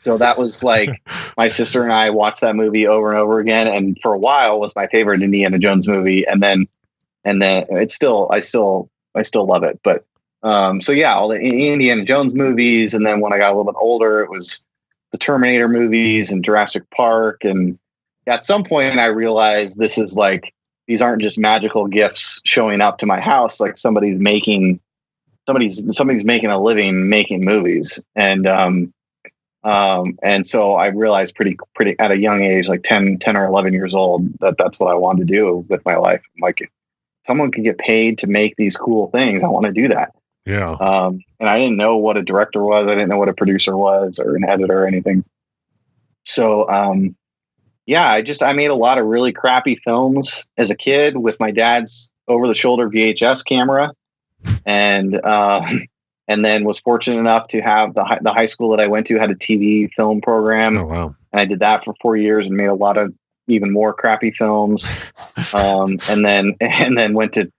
So that was like my sister and I watched that movie over and over again, and for a while was my favorite Indiana Jones movie, and then it's still I still love it. But so yeah, all the Indiana Jones movies, and then when I got a little bit older, it was the Terminator movies and Jurassic Park, and at some point I realized these aren't just magical gifts showing up to my house. Like somebody's making a living making movies, and so I realized pretty at a young age, like 10 or 11 years old, that's what I wanted to do with my life. I'm like, if someone can get paid to make these cool things, I want to do that. Yeah. And I didn't know what a director was. I didn't know what a producer was or an editor or anything. So, yeah, I made a lot of really crappy films as a kid with my dad's over-the-shoulder VHS camera, and then was fortunate enough to have the high school that I went to had a TV film program. Oh wow! And I did that for 4 years and made a lot of even more crappy films. And then went to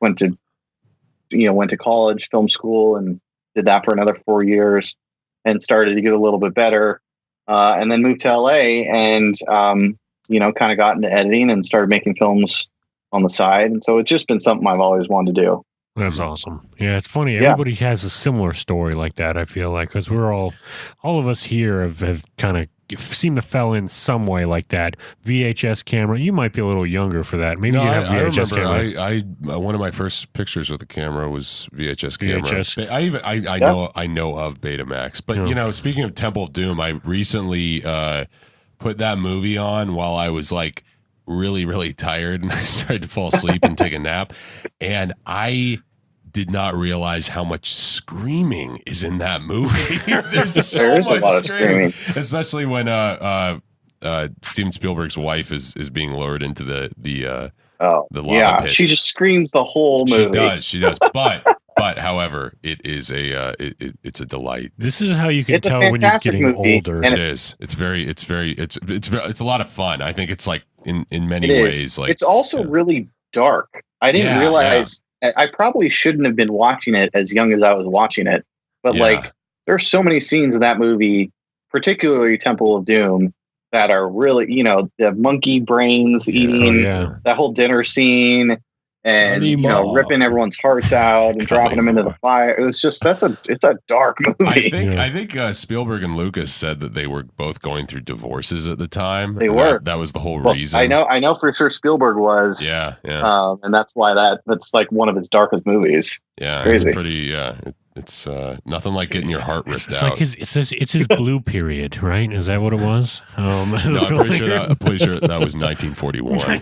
college, film school, and did that for another 4 years, and started to get a little bit better. And then moved to LA and kind of got into editing and started making films on the side. And so it's just been something I've always wanted to do. That's awesome. Yeah, it's funny. Everybody has a similar story like that, I feel like, because we're all of us here have kind of seem to fell in some way like that. VHS camera. You might be a little younger for that. Maybe you have VHS camera. I one of my first pictures with a camera was VHS camera. VHS. I know of Betamax, but speaking of Temple of Doom, I recently put that movie on while I was like really, really tired, and I started to fall asleep and take a nap, and I did not realize how much screaming is in that movie. There's so much a lot of screaming, especially when Steven Spielberg's wife is being lowered into the lava pit. She just screams the whole movie. She does. But however, it is it's a delight. This is how you can tell when you're getting older. It is. It's a lot of fun. I think it's like in many ways. Like it's also really dark. I didn't realize. Yeah. I probably shouldn't have been watching it as young as I was watching it. But like, there's so many scenes in that movie, particularly Temple of Doom, that are really, the monkey brains eating, that whole dinner scene, and ripping everyone's hearts out and dropping them into the fire. It was just it's a dark movie. I think Spielberg and Lucas said that they were both going through divorces at the time. They were. That was the whole reason. I know for sure Spielberg was. Yeah. And that's why that's like one of his darkest movies. Yeah, crazy. It's pretty. It's nothing like getting your heart ripped it's out. Like it's his blue period, right? Is that what it was? No, I'm pretty sure that was 1941.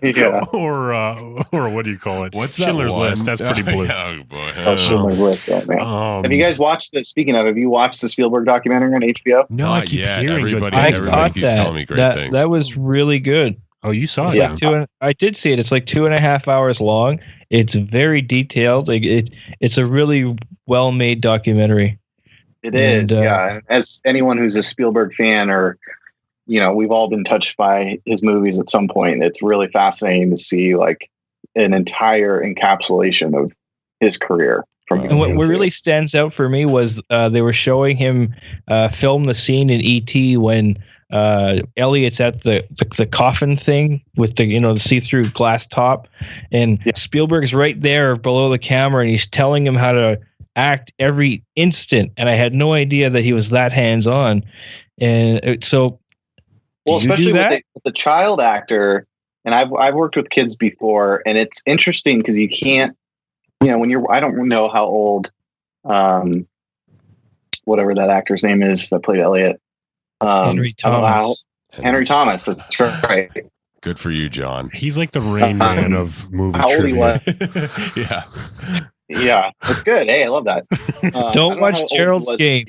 Yeah. Or what do you call it? What's Schindler's that one? List? That's pretty blue. Oh boy. Schindler's List. Oh, man. Have you guys watched the? Speaking of, have you watched the Spielberg documentary on HBO? No, I keep hearing good Everybody things. keeps telling me great things. That was really good. Oh, you saw it? I did see it. It's like 2.5 hours long. It's very detailed. It's a really well-made documentary. It is, yeah. As anyone who's a Spielberg fan, or we've all been touched by his movies at some point. It's really fascinating to see like an entire encapsulation of his career. And what really stands out for me was they were showing him film the scene in E.T. when Elliot's at the coffin thing with the see-through glass top, and Spielberg's right there below the camera, and he's telling him how to act every instant. And I had no idea that he was that hands-on. And so, well, especially with the child actor, and I've worked with kids before, and it's interesting because you can't. When I don't know how old, whatever that actor's name is that played Elliot. Henry Thomas. Henry Thomas. That's right. Good for you, John. He's like the Rain Man of movie how trivia. Old he was. Yeah. Yeah, that's good. Hey, I love that. Don't watch Gerald's Game.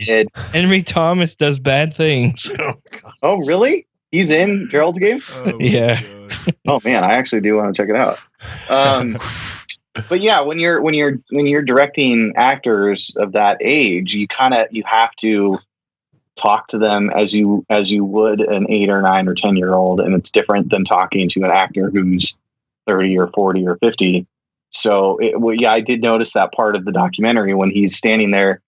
Henry Thomas does bad things. Oh, really? He's in Gerald's Game? Yeah. Oh man, I actually do want to check it out. But yeah, when you're directing actors of that age, you have to talk to them as you would an 8 or 9 or 10-year-old, and it's different than talking to an actor who's 30 or 40 or 50. So I did notice that part of the documentary when he's standing there,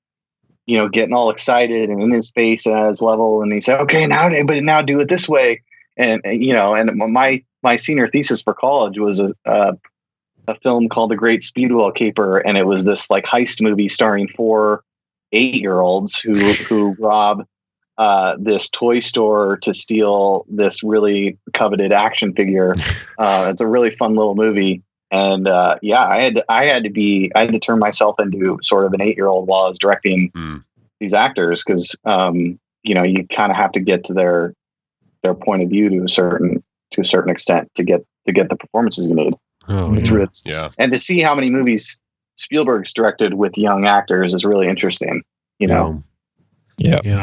getting all excited and in his face and at his level, and he said, "Okay, now do it this way." And my senior thesis for college was a film called The Great Speedwell Caper, and it was this like heist movie starring 4 8-year-olds who rob this toy store to steal this really coveted action figure. It's a really fun little movie, and I had to turn myself into sort of an 8-year-old while I was directing these actors, because you kind of have to get to their point of view to a certain extent to get the performances you need. Oh, yeah. And to see how many movies Spielberg's directed with young actors is really interesting, Yeah,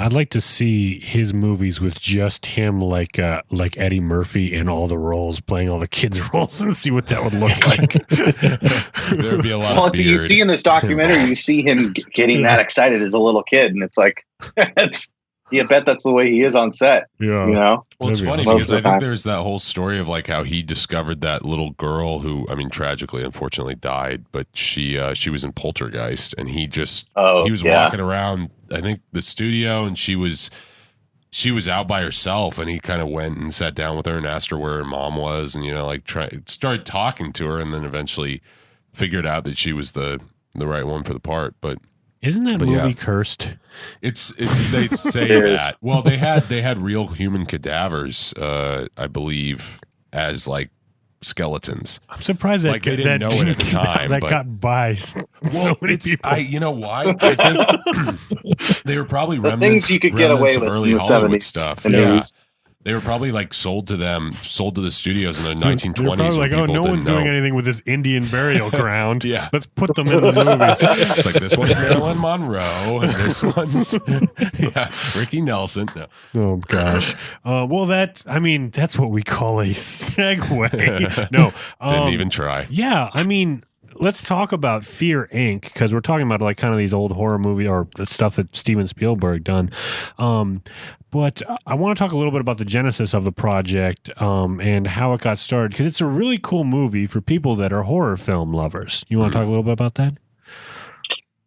I'd like to see his movies with just him, like Eddie Murphy in all the roles, playing all the kids' roles, and see what that would look like. There'd be a lot. Well, of beard. You see in this documentary, you see him getting that excited as a little kid, and it's like, you bet that's the way he is on set. Yeah. Well, it's funny because I think time. there's that whole story of like how he discovered that little girl who, I mean, tragically, unfortunately died, but she was in Poltergeist, and he was walking around, I think, the studio, and she was out by herself, and he kind of went and sat down with her and asked her where her mom was, and started talking to her, and then eventually figured out that she was the right one for the part. But isn't that movie cursed? It's they say that. Well, they had real human cadavers, I believe, as like skeletons. I'm surprised that like they didn't know it at the time. That got by so many people. You know why? I think they were probably remnants, things you could get away with early in the Hollywood 70s stuff. and Yeah. 80s. They were probably like sold to the studios in the 1920s. They're probably like, when no people one's didn't doing know. anything with this Indian burial ground. Yeah. Let's put them in the movie. It's like, this one's Marilyn Monroe, and this one's Ricky Nelson. No. Oh gosh. That's what we call a segue. No, Didn't even try. Yeah, let's talk about Fear Inc. because we're talking about like kind of these old horror movie or the stuff that Steven Spielberg done. But I want to talk a little bit about the genesis of the project and how it got started, because it's a really cool movie for people that are horror film lovers. You want to talk a little bit about that?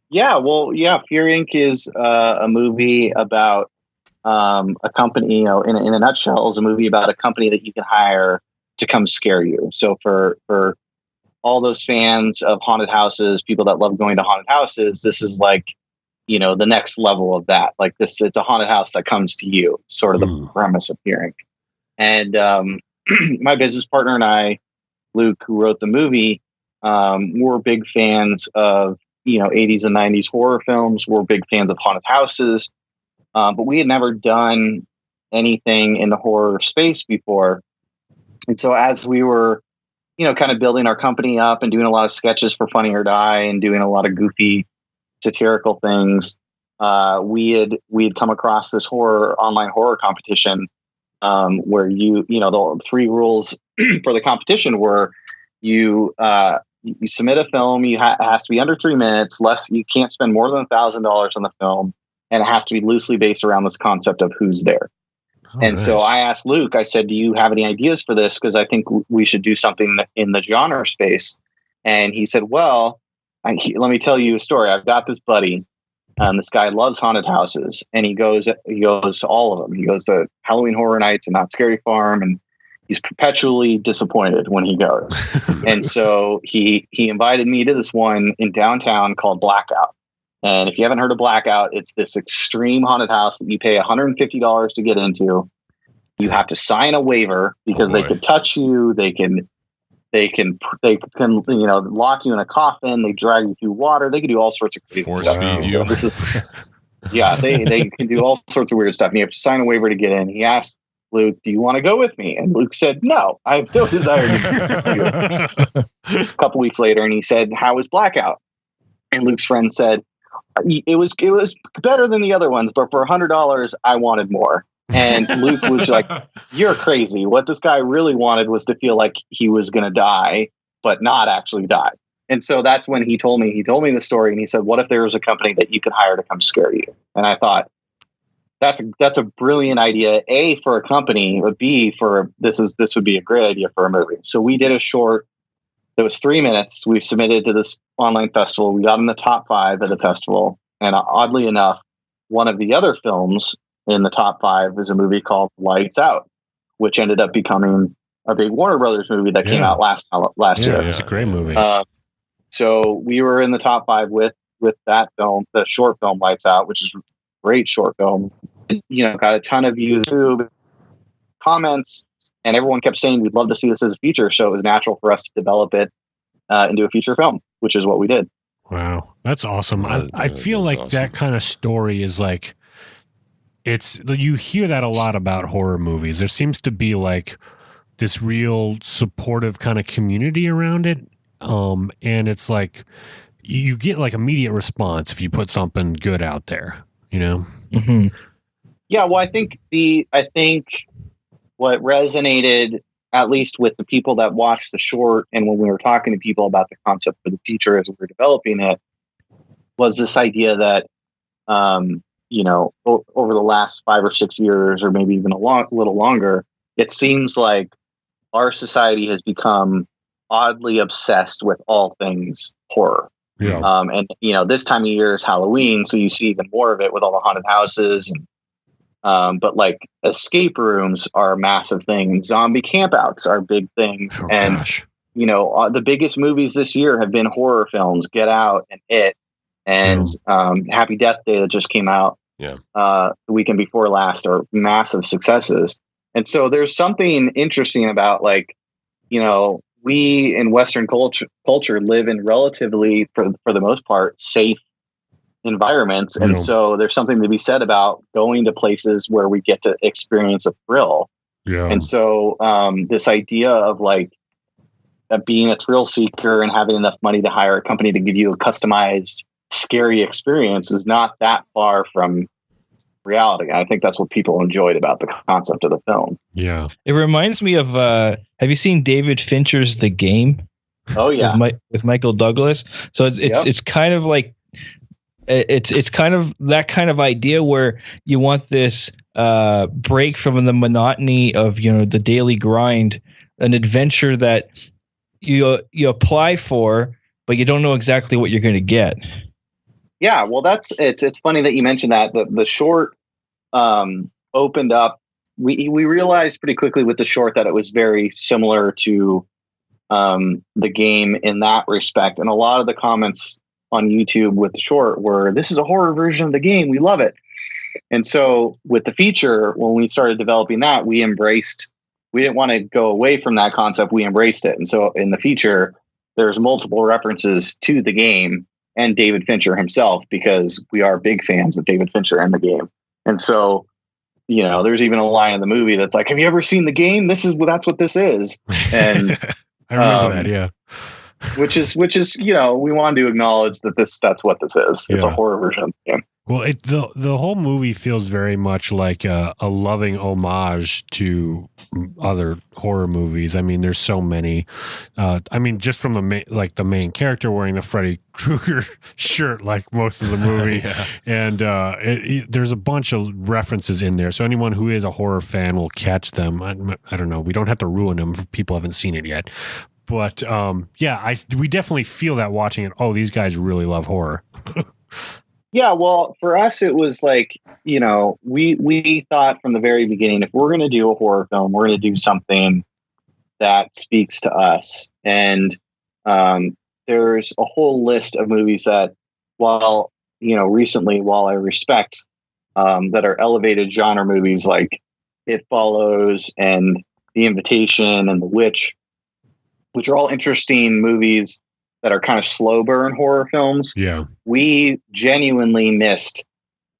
Yeah, well, Fear Inc. is a movie about a company, in a nutshell, is a movie about a company that you can hire to come scare you. So for all those fans of haunted houses, people that love going to haunted houses, this is like, the next level of that. Like this, it's a haunted house that comes to you, sort of the premise of Fear Inc. And my business partner and I, Luke, who wrote the movie, we're big fans of, 80s and 90s horror films. We're big fans of haunted houses. But we had never done anything in the horror space before. And so as we were, kind of building our company up and doing a lot of sketches for Funny or Die and doing a lot of goofy satirical things, we had come across this online horror competition where the 3 rules for the competition were you submit a film, it has to be under 3 minutes, you can't spend more than $1,000 on the film, and it has to be loosely based around this concept of who's there. And so I asked Luke, I said, do you have any ideas for this? Because I think we should do something in the genre space. And he said, well, let me tell you a story. I've got this buddy. This guy loves haunted houses, and he goes to all of them. He goes to Halloween Horror Nights and Not Scary Farm, and he's perpetually disappointed when he goes. And so he invited me to this one in downtown called Blackout. And if you haven't heard of Blackout, it's this extreme haunted house that you pay $150 to get into. You have to sign a waiver because they could touch you. They can lock you in a coffin. They drag you through water. They can do all sorts of crazy Force stuff. feed you. This is, they can do all sorts of weird stuff. And you have to sign a waiver to get in. He asked Luke, do you want to go with me? And Luke said, no, I have no desire to go. A couple weeks later, and he said, how was Blackout? And Luke's friend said, it was better than the other ones, but for $100, I wanted more. And Luke was like, you're crazy. What this guy really wanted was to feel like he was going to die, but not actually die. And so that's when he told me the story, and he said, what if there was a company that you could hire to come scare you? And I thought, that's a brilliant idea, A, for a company, but B, this would be a great idea for a movie. So we did a short. It was 3 minutes. We submitted to this online festival. We got in the top 5 at the festival. And oddly enough, one of the other films in the top 5 is a movie called Lights Out, which ended up becoming a big Warner Brothers movie that came out last year. It was a great movie. So we were in the top 5 with that film, the short film Lights Out, which is a great short film. Got a ton of YouTube comments. And everyone kept saying, we'd love to see this as a feature. So it was natural for us to develop it into a feature film, which is what we did. Wow. That's awesome. I feel like awesome. That kind of story is like, you hear that a lot about horror movies. There seems to be like this real supportive kind of community around it. And it's like, you get like immediate response if you put something good out there, Mm-hmm. Yeah. Well, I think what resonated, at least with the people that watched the short, and when we were talking to people about the concept for the feature as we were developing it, was this idea that, over the last 5 or 6 years, or maybe even a little longer, it seems like our society has become oddly obsessed with all things horror. Yeah. And this time of year is Halloween, so you see even more of it with all the haunted houses and. But like escape rooms are a massive thing. Zombie campouts are big things. Oh, and, gosh. The biggest movies this year have been horror films, Get Out and It and Happy Death Day that just came out the weekend before last are massive successes. And so there's something interesting about we in Western culture live in relatively, for the most part, safe environments. And so there's something to be said about going to places where we get to experience a thrill. Yeah. And so this idea of being a thrill seeker and having enough money to hire a company to give you a customized, scary experience is not that far from reality. I think that's what people enjoyed about the concept of the film. Yeah. It reminds me of, have you seen David Fincher's The Game? Oh yeah. With Michael Douglas. So it's kind of like, it's kind of that kind of idea where you want this break from the monotony of the daily grind, an adventure that you apply for, but you don't know exactly what you're going to get. Yeah, well, it's funny that you mentioned that. The short opened up. We realized pretty quickly with the short that it was very similar to The Game in that respect, and a lot of the comments on YouTube with the short were, this is a horror version of The Game. We love it. And so with the feature, when we started developing that, we didn't want to go away from that concept. We embraced it. And so in the feature, there's multiple references to The Game and David Fincher himself, because we are big fans of David Fincher and The Game. And so, there's even a line in the movie that's like, have you ever seen The Game? That's what this is. And I remember that. Yeah. Which is, we wanted to acknowledge that that's what this is. It's a horror version of the game. Well, the whole movie feels very much like a loving homage to other horror movies. I mean, there's so many. I mean, just from the main character wearing the Freddy Krueger shirt, like most of the movie, and there's a bunch of references in there. So anyone who is a horror fan will catch them. I don't know. We don't have to ruin them if people haven't seen it yet. But we definitely feel that watching it. Oh, these guys really love horror. Yeah, well, for us, it was like, we thought from the very beginning, if we're going to do a horror film, we're going to do something that speaks to us. And there's a whole list of movies that, recently, while I respect, that are elevated genre movies like It Follows and The Invitation and The Witch, which are all interesting movies that are kind of slow burn horror films. Yeah. We genuinely missed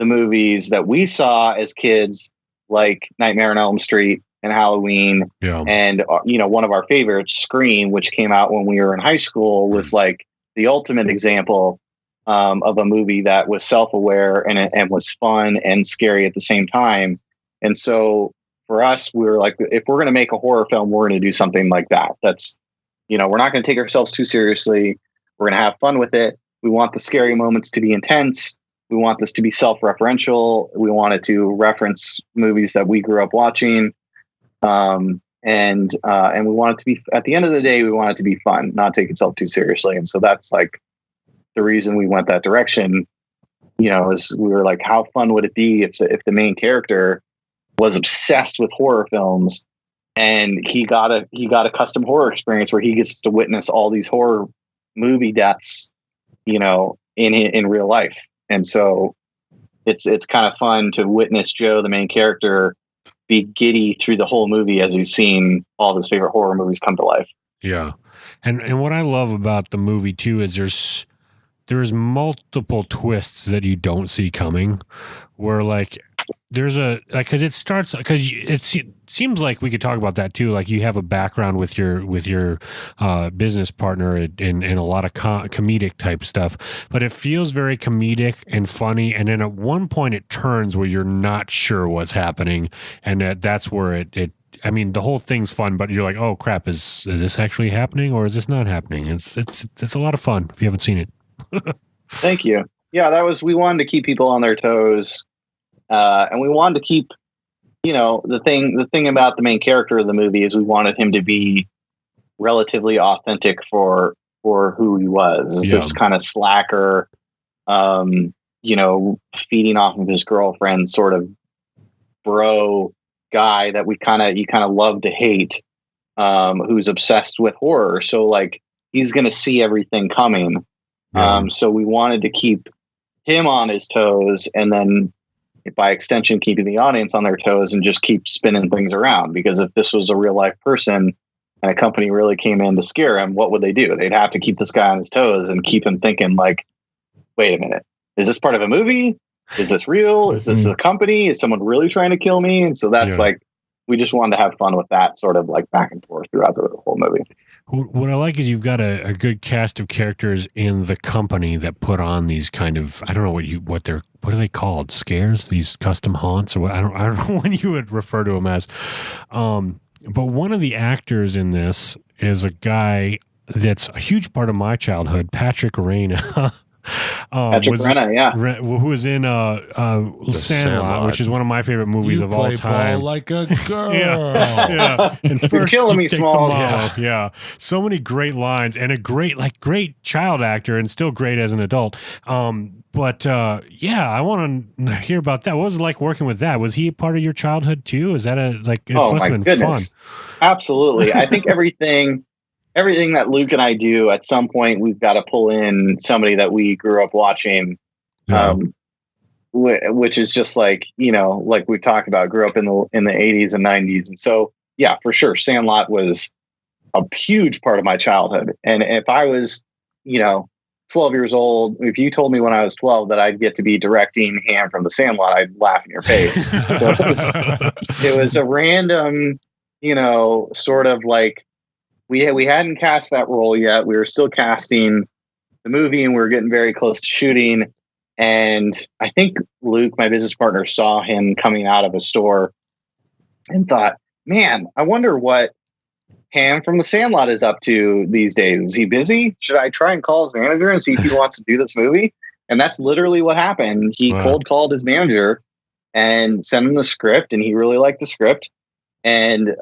the movies that we saw as kids, like Nightmare on Elm Street and Halloween. Yeah. And, one of our favorites, Scream, which came out when we were in high school, was like the ultimate example of a movie that was self-aware and was fun and scary at the same time. And so for us, we were like, if we're going to make a horror film, we're going to do something like that. That's, we're not going to take ourselves too seriously. We're going to have fun with it. We want the scary moments to be intense. We want this to be self-referential. We want it to reference movies that we grew up watching. And we want it to be, at the end of the day, we want it to be fun, not take itself too seriously. And so that's like the reason we went that direction, is we were like, how fun would it be if the main character was obsessed with horror films and he got a custom horror experience where he gets to witness all these horror movie deaths, in real life. And so it's kind of fun to witness Joe, the main character, be giddy through the whole movie as he's seen all of his favorite horror movies come to life. Yeah. And what I love about the movie too is there's multiple twists that you don't see coming, where like there's because it starts, because it seems like we could talk about that too. Like you have a background with your business partner in a lot of comedic type stuff, but it feels very comedic and funny. And then at one point it turns where you're not sure what's happening. And that's where I mean, the whole thing's fun, but you're like, oh crap, is this actually happening or is this not happening? It's a lot of fun if you haven't seen it. Thank you. Yeah, we wanted to keep people on their toes. And we wanted to keep, the thing about the main character of the movie is we wanted him to be relatively authentic for who he was. This kind of slacker, feeding off of his girlfriend sort of bro guy that you kind of love to hate, who's obsessed with horror. So like he's going to see everything coming. So we wanted to keep him on his toes, and then by extension, keeping the audience on their toes and just keep spinning things around. Because if this was a real life person and a company really came in to scare him, what would they do? They'd have to keep this guy on his toes and keep him thinking like, wait a minute, is this part of a movie? Is this real? Is this a company? Is someone really trying to kill me? And so that's like, we just wanted to have fun with that sort of like back and forth throughout the whole movie. What I like is you've got a good cast of characters in the company that put on these kind of, I don't know what are they called? Scares? These custom haunts or what? I don't know when you would refer to them as. But one of the actors in this is a guy that's a huge part of my childhood, Patrick Reyna. Patrick Reyna, yeah, who was in Sandlot, which is one of my favorite movies of all time. Ball like a girl. yeah. And first, you're killing me, Smalls. Yeah, so many great lines and a great child actor and still great as an adult. But I want to hear about that. What was it like working with that? Was he a part of your childhood too? Is that it must have been fun. Absolutely. I think everything that Luke and I do, at some point, we've got to pull in somebody that we grew up watching, which is just like, like we talked about, grew up in the 80s and 90s. And so, yeah, for sure. Sandlot was a huge part of my childhood. And if I was, 12 years old, if you told me when I was 12 that I'd get to be directing Ham from the Sandlot, I'd laugh in your face. So it was a random, sort of like, we hadn't cast that role yet. We were still casting the movie, and we were getting very close to shooting. And I think Luke, my business partner, saw him coming out of a store and thought, man, I wonder what Ham from The Sandlot is up to these days. Is he busy? Should I try and call his manager and see if he wants to do this movie? And that's literally what happened. He cold called his manager and sent him the script, and he really liked the script. And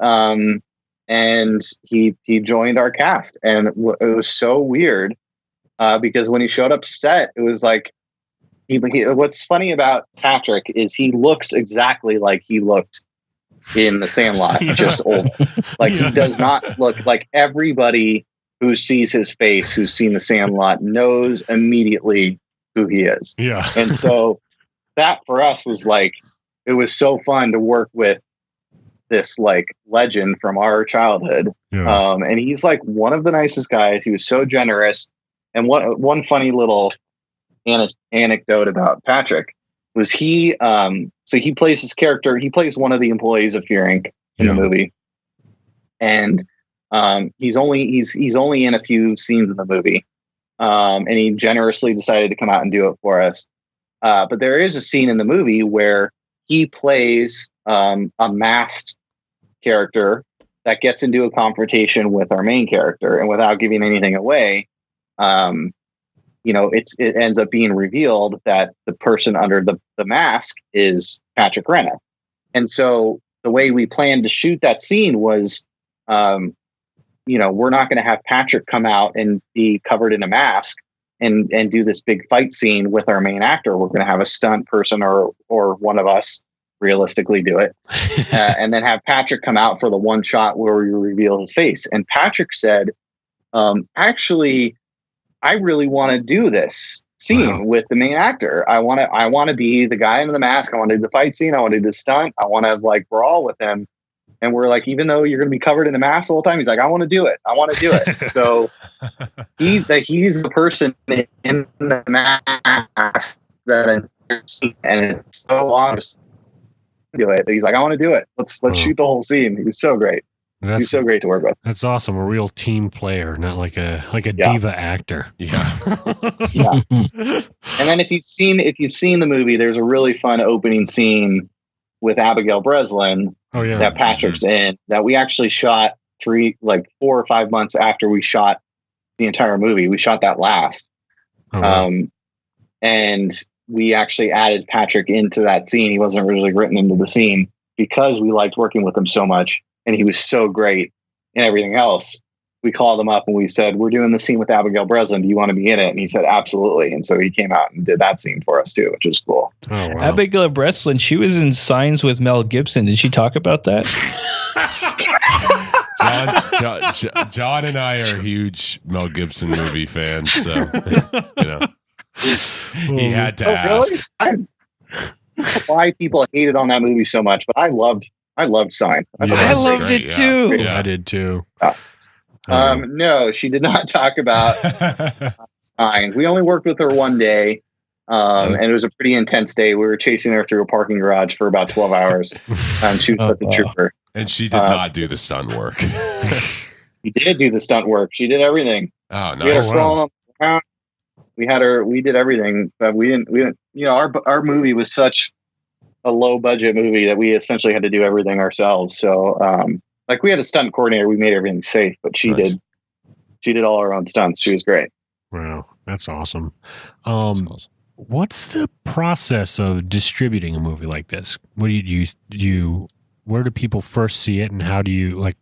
he joined our cast. And it was so weird because when he showed up to set, it was like, what's funny about Patrick is he looks exactly like he looked in The Sandlot, just old. Like he does not look like everybody who sees his face, who's seen The Sandlot, knows immediately who he is. Yeah. And so that for us was like, it was so fun to work with this like legend from our childhood. Yeah. And he's like one of the nicest guys. He was so generous. And one funny little anecdote about Patrick was he plays his character. He plays one of the employees of Fear Inc. in the movie, and he's only in a few scenes in the movie, and he generously decided to come out and do it for us. But there is a scene in the movie where he plays a masked character that gets into a confrontation with our main character, and without giving anything away, it ends up being revealed that the person under the mask is Patrick Renna. And so the way we planned to shoot that scene was, we're not going to have Patrick come out and be covered in a mask and do this big fight scene with our main actor. We're going to have a stunt person or one of us realistically do it. And then have Patrick come out for the one shot where we reveal his face. And Patrick said, actually, I really want to do this scene with the main actor. I want to be the guy in the mask. I want to do the fight scene. I want to do the stunt. I want to like brawl with him. And we're like, even though you're going to be covered in a mask the whole time, he's like, I want to do it. I want to do it. So he's the person in the mask that, and it's so honest to do it. He's like, I want to do it. Let's shoot the whole scene. He was so great. He's so great to work with. That's awesome. A real team player, not like a diva actor. Yeah. Yeah. And then if you've seen the movie, there's a really fun opening scene with Abigail Breslin that Patrick's in, that we actually shot 4 or 5 months after we shot the entire movie. We shot that last. And we actually added Patrick into that scene. He wasn't originally written into the scene because we liked working with him so much. And he was so great and everything else. We called him up and we said, we're doing the scene with Abigail Breslin. Do you want to be in it? And he said, absolutely. And so he came out and did that scene for us too, which was cool. Oh, wow. Abigail Breslin, she was in Signs with Mel Gibson. Did she talk about that? John and I are huge Mel Gibson movie fans. So, he had to ask. Really? I don't know why people hated on that movie so much, but I loved Signs. I loved it too. Yeah, I did too. No, she did not talk about Signs. We only worked with her one day, and it was a pretty intense day. We were chasing her through a parking garage for about 12 hours. She was such a trooper. And she did not do the stunt work. She did do the stunt work. She did everything. Oh, nice. We had her crawling on the ground. We did everything, but we didn't, our movie was such a low budget movie that we essentially had to do everything ourselves. So, we had a stunt coordinator, we made everything safe, but she did all her own stunts. She was great. Wow. That's awesome. What's the process of distributing a movie like this? What do you where do people first see it, and how do you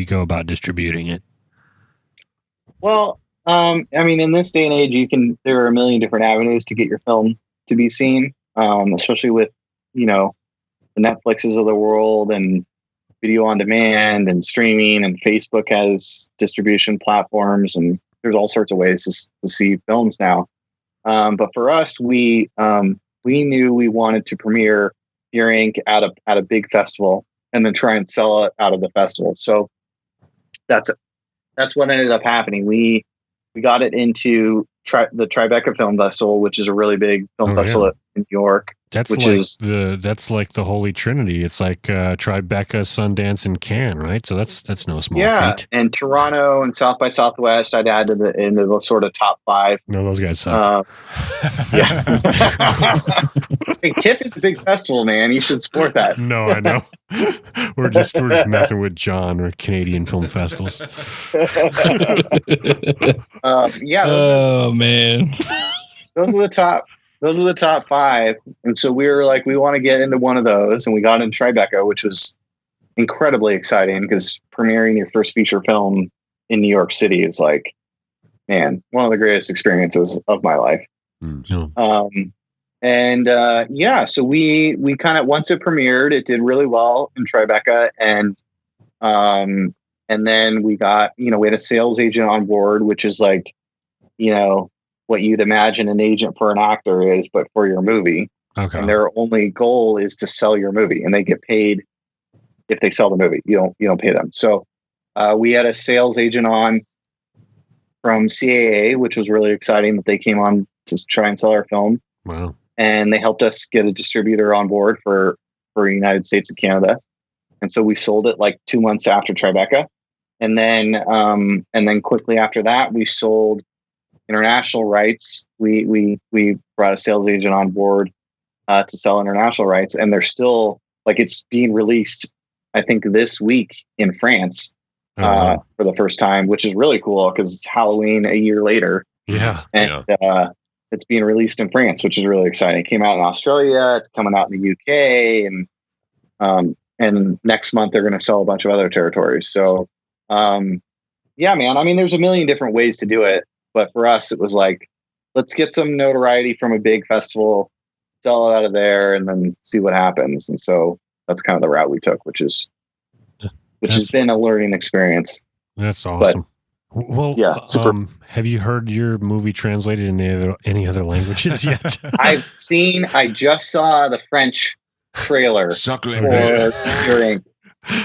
go about distributing it? Well, in this day and age, there are a million different avenues to get your film to be seen, especially with, the Netflixes of the world and video on demand and streaming, and Facebook has distribution platforms, and there's all sorts of ways to see films now. But for us, we knew we wanted to premiere Fear Inc. at a big festival and then try and sell it out of the festival. So that's what ended up happening. We got it into the Tribeca Film Festival, which is a really big film festival in New York. That's like the Holy Trinity. It's like Tribeca, Sundance, and Cannes, right? So that's no small feat. And Toronto and South by Southwest, I'd add into the sort of top 5. No, those guys suck. Yeah. Hey, TIFF is a big festival, man. You should support that. No, I know. we're just messing with John or Canadian film festivals. Man. Those are the top. Those are the top 5. And so we were like, we want to get into one of those. And we got into Tribeca, which was incredibly exciting because premiering your first feature film in New York City is like, man, one of the greatest experiences of my life. Mm-hmm. So we kind of, once it premiered, it did really well in Tribeca. And then we got, we had a sales agent on board, which is like, what you'd imagine an agent for an actor is, but for your movie. Okay. And their only goal is to sell your movie, and they get paid if they sell the movie. You don't pay them. So we had a sales agent on from CAA, which was really exciting that they came on to try and sell our film. Wow. And they helped us get a distributor on board for United States and Canada. And so we sold it like 2 months after Tribeca. And then quickly after that, we sold international rights. We brought a sales agent on board to sell international rights, and they're still like, it's being released, I think, this week in France for the first time, which is really cool because it's Halloween a year later. Yeah. And it's being released in France, which is really exciting. It came out in Australia. It's coming out in the UK, and next month they're going to sell a bunch of other territories. So, man, I mean, there's a million different ways to do it. But for us, it was like, let's get some notoriety from a big festival, sell it out of there, and then see what happens. And so that's kind of the route we took, which has been a learning experience. That's awesome. Well, super. Have you heard your movie translated in any other languages yet? I just saw the French trailer for Hearing,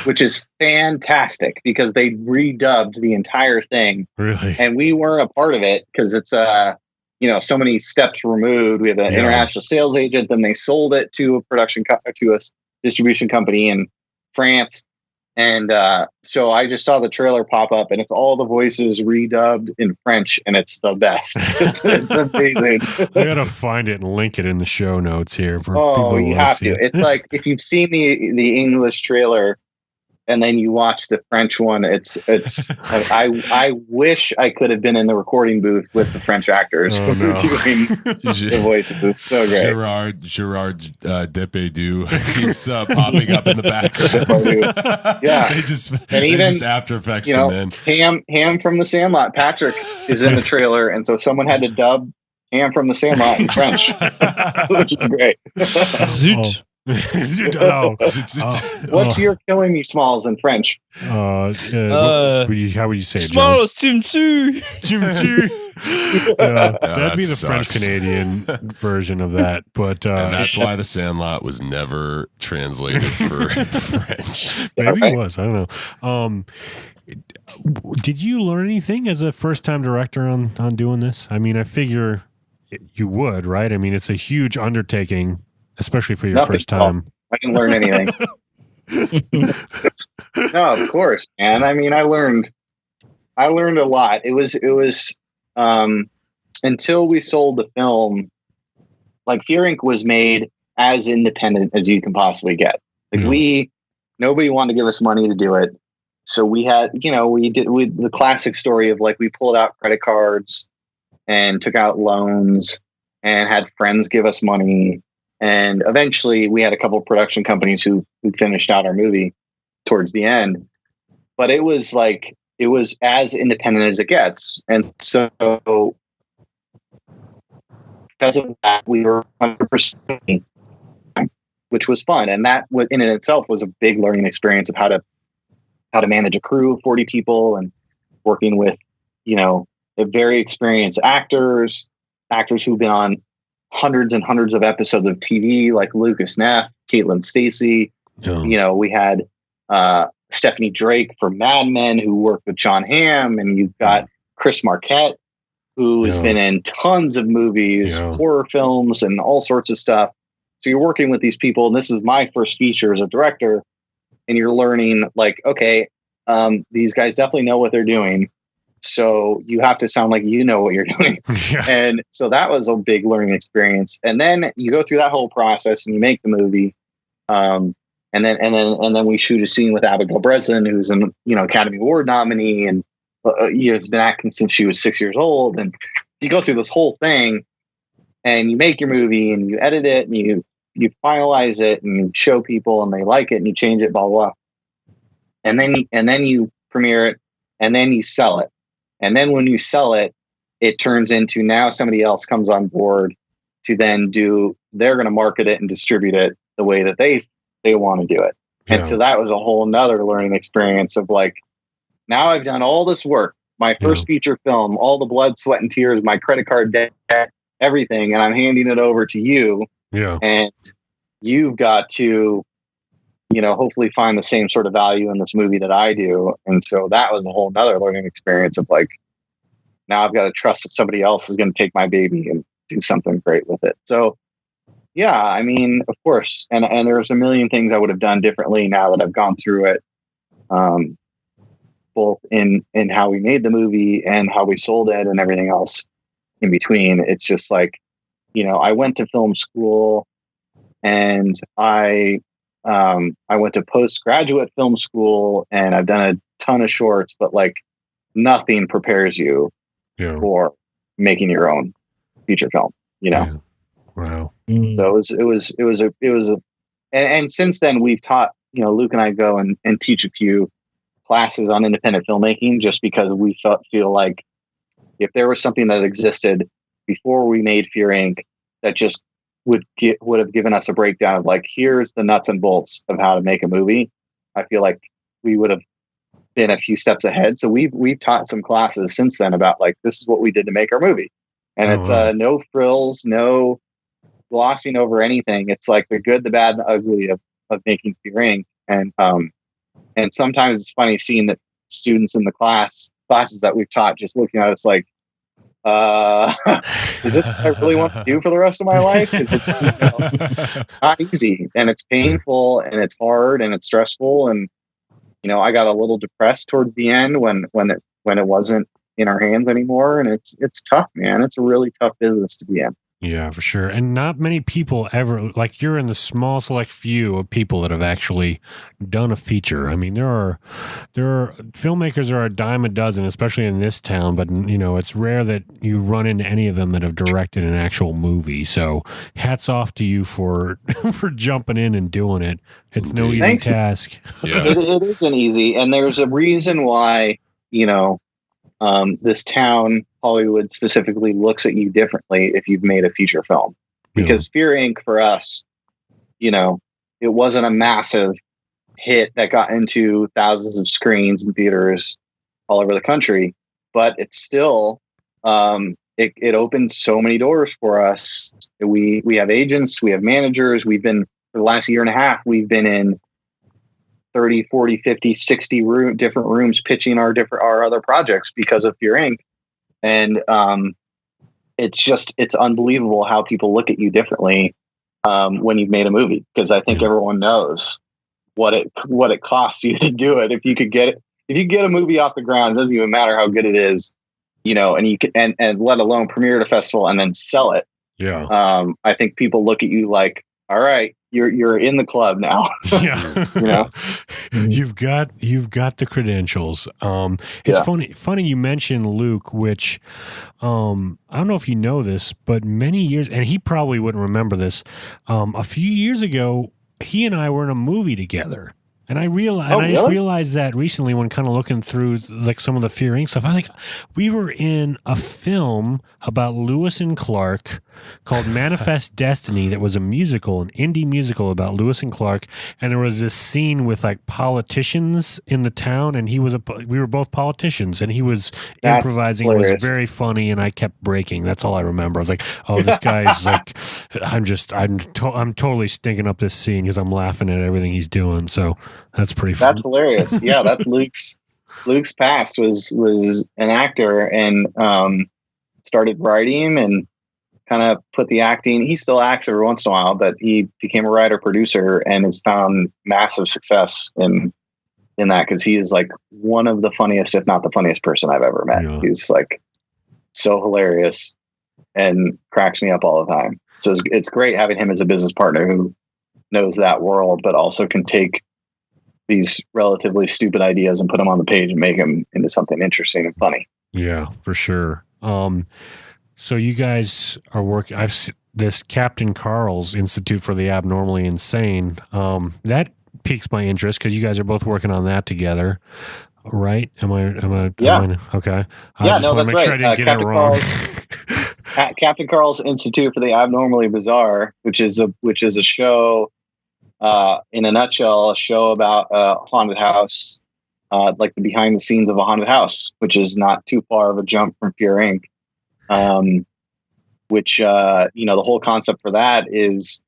which is fantastic because they redubbed the entire thing. Really? And we weren't a part of it because it's so many steps removed. We had an international sales agent, then they sold it to a distribution company in France. And so I just saw the trailer pop up, and it's all the voices redubbed in French, and it's the best. It's amazing. I gotta find it and link it in the show notes here for people who you have to. It's like if you've seen the English trailer and then you watch the French one, it's I wish I could have been in the recording booth with the French actors doing the voices. It's so great. Gerard Depardieu keeps popping up in the background. Yeah, they just After Effects them in. Ham from the Sandlot. Patrick is in the trailer, and so someone had to dub Ham from the Sandlot in French, which is great. Zoot. What's your killing me smalls in French? How would you say it, Smalls, Timtu. That'd be the French Canadian version of that, but and that's why The Sandlot was never translated for French. Maybe it was. I don't know. Did you learn anything as a first-time director on doing this? I mean, I figure you would, right? I mean, it's a huge undertaking. Especially for your first time. I didn't learn anything. No, of course, man. I mean, I learned a lot. It was until we sold the film, like Fear Inc. was made as independent as you can possibly get. Like nobody wanted to give us money to do it. So we had, we did the classic story of like, we pulled out credit cards and took out loans and had friends give us money. And eventually we had a couple of production companies who finished out our movie towards the end, but it was as independent as it gets. And so because of that, we were 100%, which was fun. And that in and itself was a big learning experience of how to manage a crew of 40 people and working with, very experienced actors who've been on hundreds and hundreds of episodes of TV, like Lucas Neff, Caitlin Stacey. We had Stephanie Drake from Mad Men who worked with John Hamm, and you've got Chris Marquette, who has been in tons of movies, horror films, and all sorts of stuff. So you're working with these people, and this is my first feature as a director, and you're learning, like, okay, these guys definitely know what they're doing. So you have to sound like you know what you're doing. And so that was a big learning experience. And then you go through that whole process and you make the movie. And then we shoot a scene with Abigail Breslin, who's an Academy Award nominee, and has been acting since she was 6 years old. And you go through this whole thing, and you make your movie, and you edit it, and you finalize it, and you show people, and they like it, and you change it, blah blah. And then you premiere it, and then you sell it. And then when you sell it, it turns into, now somebody else comes on board to then they're going to market it and distribute it the way that they want to do it. And so that was a whole nother learning experience of, like, now I've done all this work, my first feature film, all the blood, sweat, and tears, my credit card debt, everything, and I'm handing it over to you. Yeah. And you've got to, hopefully find the same sort of value in this movie that I do. And so that was a whole nother learning experience of, like, now I've got to trust that somebody else is going to take my baby and do something great with it. So, yeah, I mean, of course. And there's a million things I would have done differently now that I've gone through it, both in how we made the movie and how we sold it and everything else in between. It's just like, I went to film school, and I went to postgraduate film school, and I've done a ton of shorts, but, like, nothing prepares you for making your own feature film, Yeah. Wow. So it was and since then we've taught, Luke and I go and teach a few classes on independent filmmaking, just because we feel like if there was something that existed before we made Fear Inc. that just would have given us a breakdown of, like, here's the nuts and bolts of how to make a movie, I feel like we would have been a few steps ahead. So we've taught some classes since then about, like, this is what we did to make our movie, and it's no frills, no glossing over anything. It's like the good, the bad, and the ugly of making Fear Inc. And sometimes it's funny seeing that students in the classes that we've taught just looking at us like, is this what I really want to do for the rest of my life? It's not easy, and it's painful, and it's hard, and it's stressful, and I got a little depressed towards the end when it wasn't in our hands anymore, and it's tough, man. It's a really tough business to be in. Yeah, for sure. And not many people ever, like, you're in the small select few of people that have actually done a feature. I mean, there are filmmakers are a dime a dozen, especially in this town, but it's rare that you run into any of them that have directed an actual movie. So hats off to you for for jumping in and doing it. It's no easy task. Yeah. It isn't easy, and there's a reason why, this town, Hollywood specifically, looks at you differently if you've made a feature film. Because Fear Inc. for us, it wasn't a massive hit that got into thousands of screens and theaters all over the country, but it's still, it opened so many doors for us. We have agents, we have managers. We've been, for the last year and a half, we've been in 30, 40, 50, 60 different rooms pitching our other projects because of Fear Inc. And it's unbelievable how people look at you differently when you've made a movie, because I think everyone knows what it costs you to do it. If you get a movie off the ground, it doesn't even matter how good it is, and you can, and let alone premiere at a festival and then sell it. Yeah. I think people look at you like, all right, you're in the club now. Yeah. You've got the credentials. It's funny you mentioned Luke, which I don't know if you know this, but many years, and he probably wouldn't remember this, a few years ago he and I were in a movie together. And I just realized that recently when kind of looking through, like, some of the Fear Inc. stuff. I think we were in a film about Lewis and Clark called Manifest Destiny that was a musical, an indie musical about Lewis and Clark. And there was this scene with, like, politicians in the town, and we were both politicians, and he was improvising. Hilarious. It was very funny, and I kept breaking. That's all I remember. I was like, oh, this guy's like, I'm totally stinking up this scene because I'm laughing at everything he's doing. So that's pretty fun. That's hilarious. Yeah, that's Luke's past was an actor, and started writing and kind of put the acting. He still acts every once in a while, but he became a writer producer and has found massive success in that, because he is like one of the funniest, if not the funniest person I've ever met. Yeah. He's like so hilarious and cracks me up all the time. So it's great having him as a business partner who knows that world, but also can take these relatively stupid ideas and put them on the page and make them into something interesting and funny. Yeah, for sure. So you guys are working. This Captain Carl's Institute for the Abnormally Insane. That piques my interest because you guys are both working on that together, right? Am I? Yeah. Okay. Yeah, no, that's right. Sure I didn't get it wrong. Captain Carl's Institute for the Abnormally Bizarre, which is a show, in a nutshell, a show about a haunted house, like the behind the scenes of a haunted house, which is not too far of a jump from Fear Inc. Which the whole concept for that is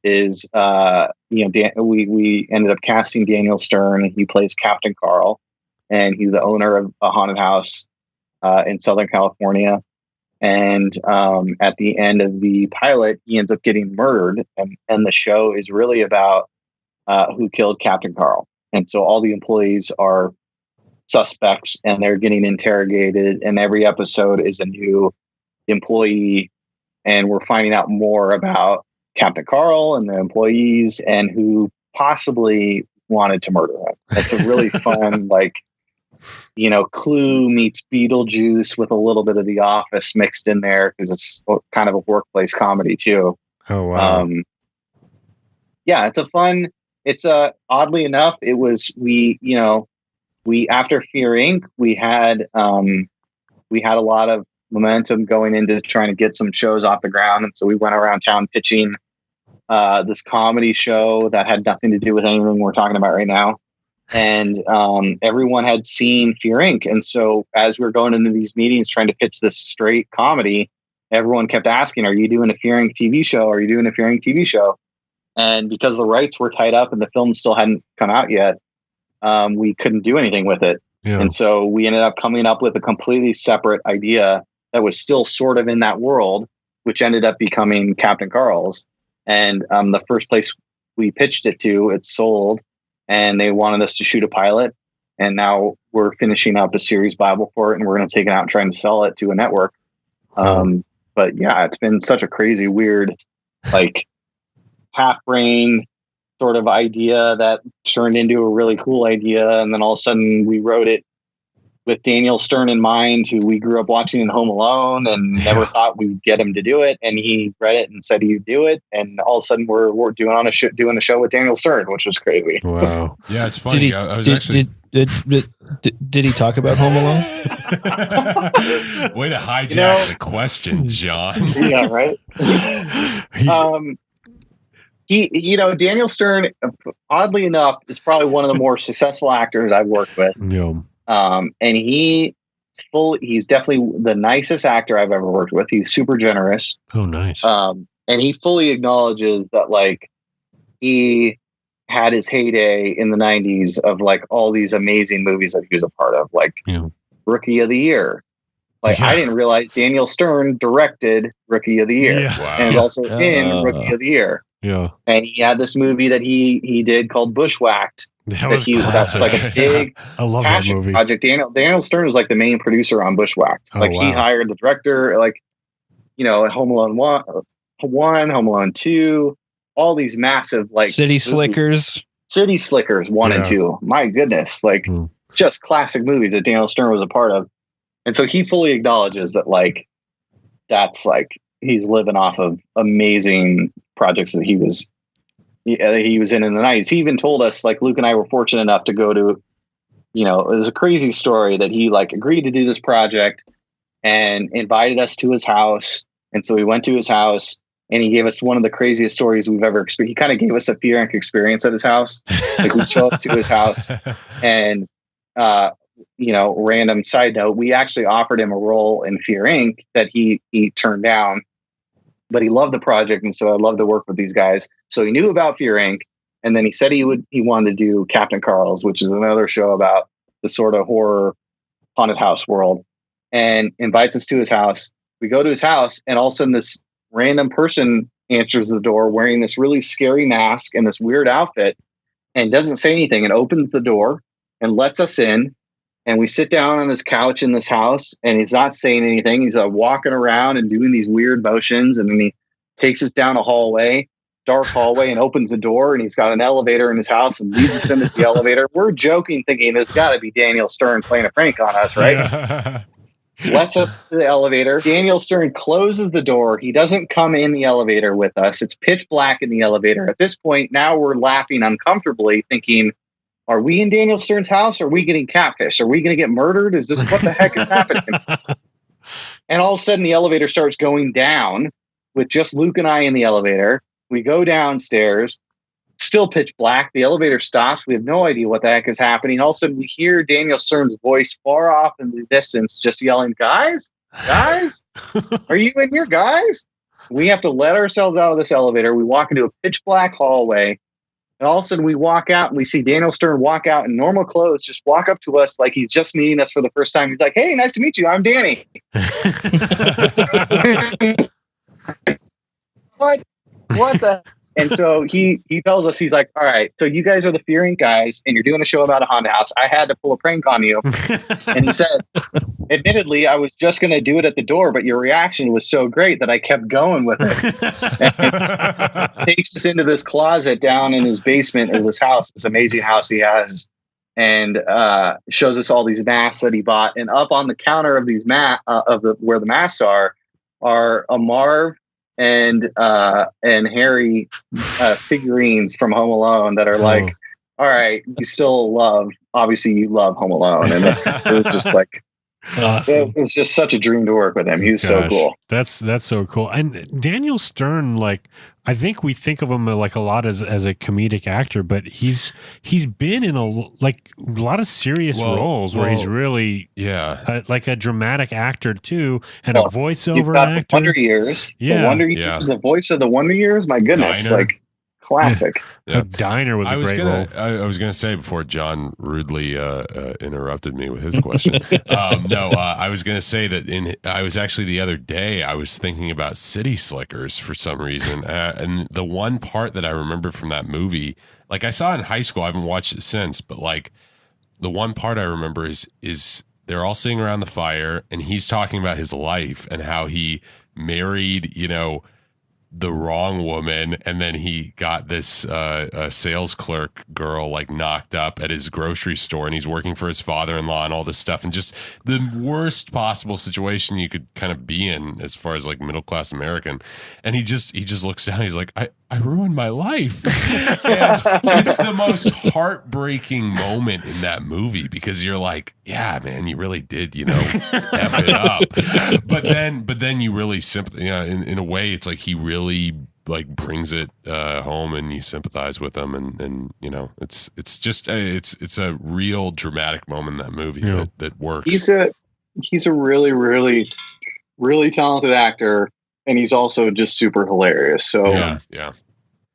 we ended up casting Daniel Stern. He plays Captain Carl, and he's the owner of a haunted house in Southern California. And at the end of the pilot, he ends up getting murdered, and the show is really about who killed Captain Carl. And so all the employees are suspects, and they're getting interrogated, and every episode is a new employee, and we're finding out more about Captain Carl and the employees and who possibly wanted to murder him. It's a really fun, Clue meets Beetlejuice with a little bit of The Office mixed in there, because it's kind of a workplace comedy too. Oh wow! It's oddly enough, it was we after Fear Inc. we had a lot of momentum going into trying to get some shows off the ground, and so we went around town pitching this comedy show that had nothing to do with anything we're talking about right now. And everyone had seen Fear Inc. And so as we were going into these meetings trying to pitch this straight comedy, everyone kept asking, are you doing a Fear Inc. TV show? Are you doing a Fear Inc. TV show? And because the rights were tied up and the film still hadn't come out yet, we couldn't do anything with it. Yeah. And so we ended up coming up with a completely separate idea that was still sort of in that world, which ended up becoming Captain Carl's. And the first place we pitched it to, it sold, and they wanted us to shoot a pilot. And now we're finishing up a series Bible for it, and we're going to take it out and try and sell it to a network. But yeah, it's been such a crazy, weird, half-brain sort of idea that turned into a really cool idea. And then all of a sudden we wrote it with Daniel Stern in mind, who we grew up watching in Home Alone, and never thought we'd get him to do it. And he read it and said he'd do it. And all of a sudden we're doing a show with Daniel Stern, which was crazy. Wow. Yeah, it's funny. Did he talk about Home Alone? Way to hijack the question, John. Yeah, right. Daniel Stern, oddly enough, is probably one of the more successful actors I've worked with. Yeah. And he's definitely the nicest actor I've ever worked with. He's super generous. Oh, nice. And he fully acknowledges that he had his heyday in the 90s of all these amazing movies that he was a part of, Rookie of the Year. I didn't realize Daniel Stern directed Rookie of the Year. Yeah. Wow. And is also in Rookie of the Year. Yeah. And he had this movie that he did called Bushwhacked. That's a big I love that passion movie. project. Daniel Stern is the main producer on Bushwhacked. Oh, He hired the director, Home Alone 1, Home Alone 2, all these massive City movies. Slickers. City Slickers 1 and 2. My goodness, just classic movies that Daniel Stern was a part of. And so he fully acknowledges that that's he's living off of amazing projects that he was in the 90s. He even told us, Luke and I were fortunate enough to go to, it was a crazy story that he agreed to do this project and invited us to his house. And so we went to his house, and he gave us one of the craziest stories we've ever experienced. He kind of gave us a Fear Inc. experience at his house. We show up to his house, and, random side note, we actually offered him a role in Fear Inc. that he turned down. But he loved the project, and so I'd love to work with these guys. So he knew about Fear Inc., and then he said he wanted to do Captain Carl's, which is another show about the sort of horror haunted house world, and invites us to his house. We go to his house, and all of a sudden this random person answers the door wearing this really scary mask and this weird outfit, and doesn't say anything, and opens the door and lets us in. And we sit down on his couch in this house, and he's not saying anything. He's walking around and doing these weird motions. And then he takes us down a hallway, dark hallway, and opens the door. And he's got an elevator in his house and leads us into the elevator. We're joking, thinking this got to be Daniel Stern playing a prank on us, right? Yeah. Lets us to the elevator. Daniel Stern closes the door. He doesn't come in the elevator with us. It's pitch black in the elevator. At this point, now we're laughing uncomfortably, thinking, are we in Daniel Stern's house? Are we getting catfished? Are we going to get murdered? Is this what the heck is happening? And all of a sudden, the elevator starts going down with just Luke and I in the elevator. We go downstairs, still pitch black. The elevator stops. We have no idea what the heck is happening. All of a sudden, we hear Daniel Stern's voice far off in the distance, just yelling, guys, are you in here, guys? We have to let ourselves out of this elevator. We walk into a pitch black hallway. And all of a sudden we walk out and we see Daniel Stern walk out in normal clothes, just walk up to us like he's just meeting us for the first time. He's like, hey, nice to meet you. I'm Danny. What the? And so he tells us, he's like, all right, so you guys are the Fearing guys and you're doing a show about a haunted house. I had to pull a prank on you. And he said, admittedly, I was just going to do it at the door, but your reaction was so great that I kept going with it. And takes us into this closet down in his basement of this house, this amazing house he has, and shows us all these masks that he bought. And up on the counter of these where the masks are a Marv and Harry figurines from Home Alone that are like, all right, obviously you love Home Alone. And it was just like, awesome. It was just such a dream to work with him. He was so cool. That's so cool. And Daniel Stern, like, I think we think of him like a lot as a comedic actor, but he's been in a lot of serious roles where he's really like a dramatic actor too, and a voiceover actor. The Wonder Years, the voice of the Wonder Years. My goodness, Diner. Like classic. Yeah. Diner was a great role. I was going to say before John rudely interrupted me with his question. I was going to say that I was actually the other day, I was thinking about City Slickers for some reason. And the one part that I remember from that movie, like I saw it in high school, I haven't watched it since, but like the one part I remember is they're all sitting around the fire and he's talking about his life and how he married, the wrong woman, and then he got this sales clerk girl like knocked up at his grocery store, and he's working for his father-in-law and all this stuff, and just the worst possible situation you could kind of be in as far as like middle-class American. And he just looks down, he's like, I ruined my life. And it's the most heartbreaking moment in that movie because you're like, yeah, man, you really did, F it up. But then you really in a way, it's like he really like brings it home and you sympathize with him. And it's just, it's a real dramatic moment in that movie that works. He's a really, really, really talented actor. And he's also just super hilarious. So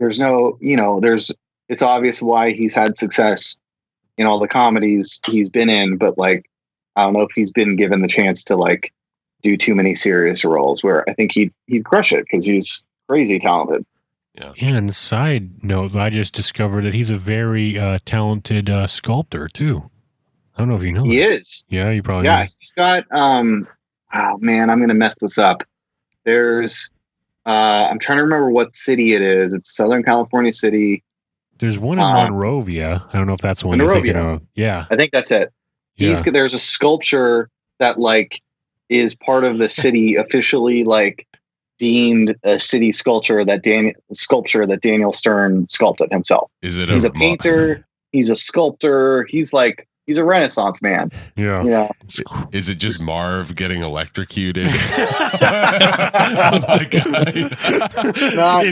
there's it's obvious why he's had success in all the comedies he's been in, but like, I don't know if he's been given the chance to like do too many serious roles where I think he'd crush it because he's crazy talented. Yeah. And side note, I just discovered that he's a very talented sculptor too. I don't know if you know. He is. Yeah, you probably. Yeah, know. He's got. Oh man, I'm gonna mess this up. There's. I'm trying to remember what city it is. It's Southern California city. There's one in Monrovia. I don't know if that's one you're thinking of. Yeah, I think that's it. There's a sculpture that like is part of the city officially like deemed a city sculpture that Daniel Stern sculpted himself. Is it? He's a painter. He's a sculptor. He's a Renaissance man. Yeah. Yeah. Is it just Marv getting electrocuted? Not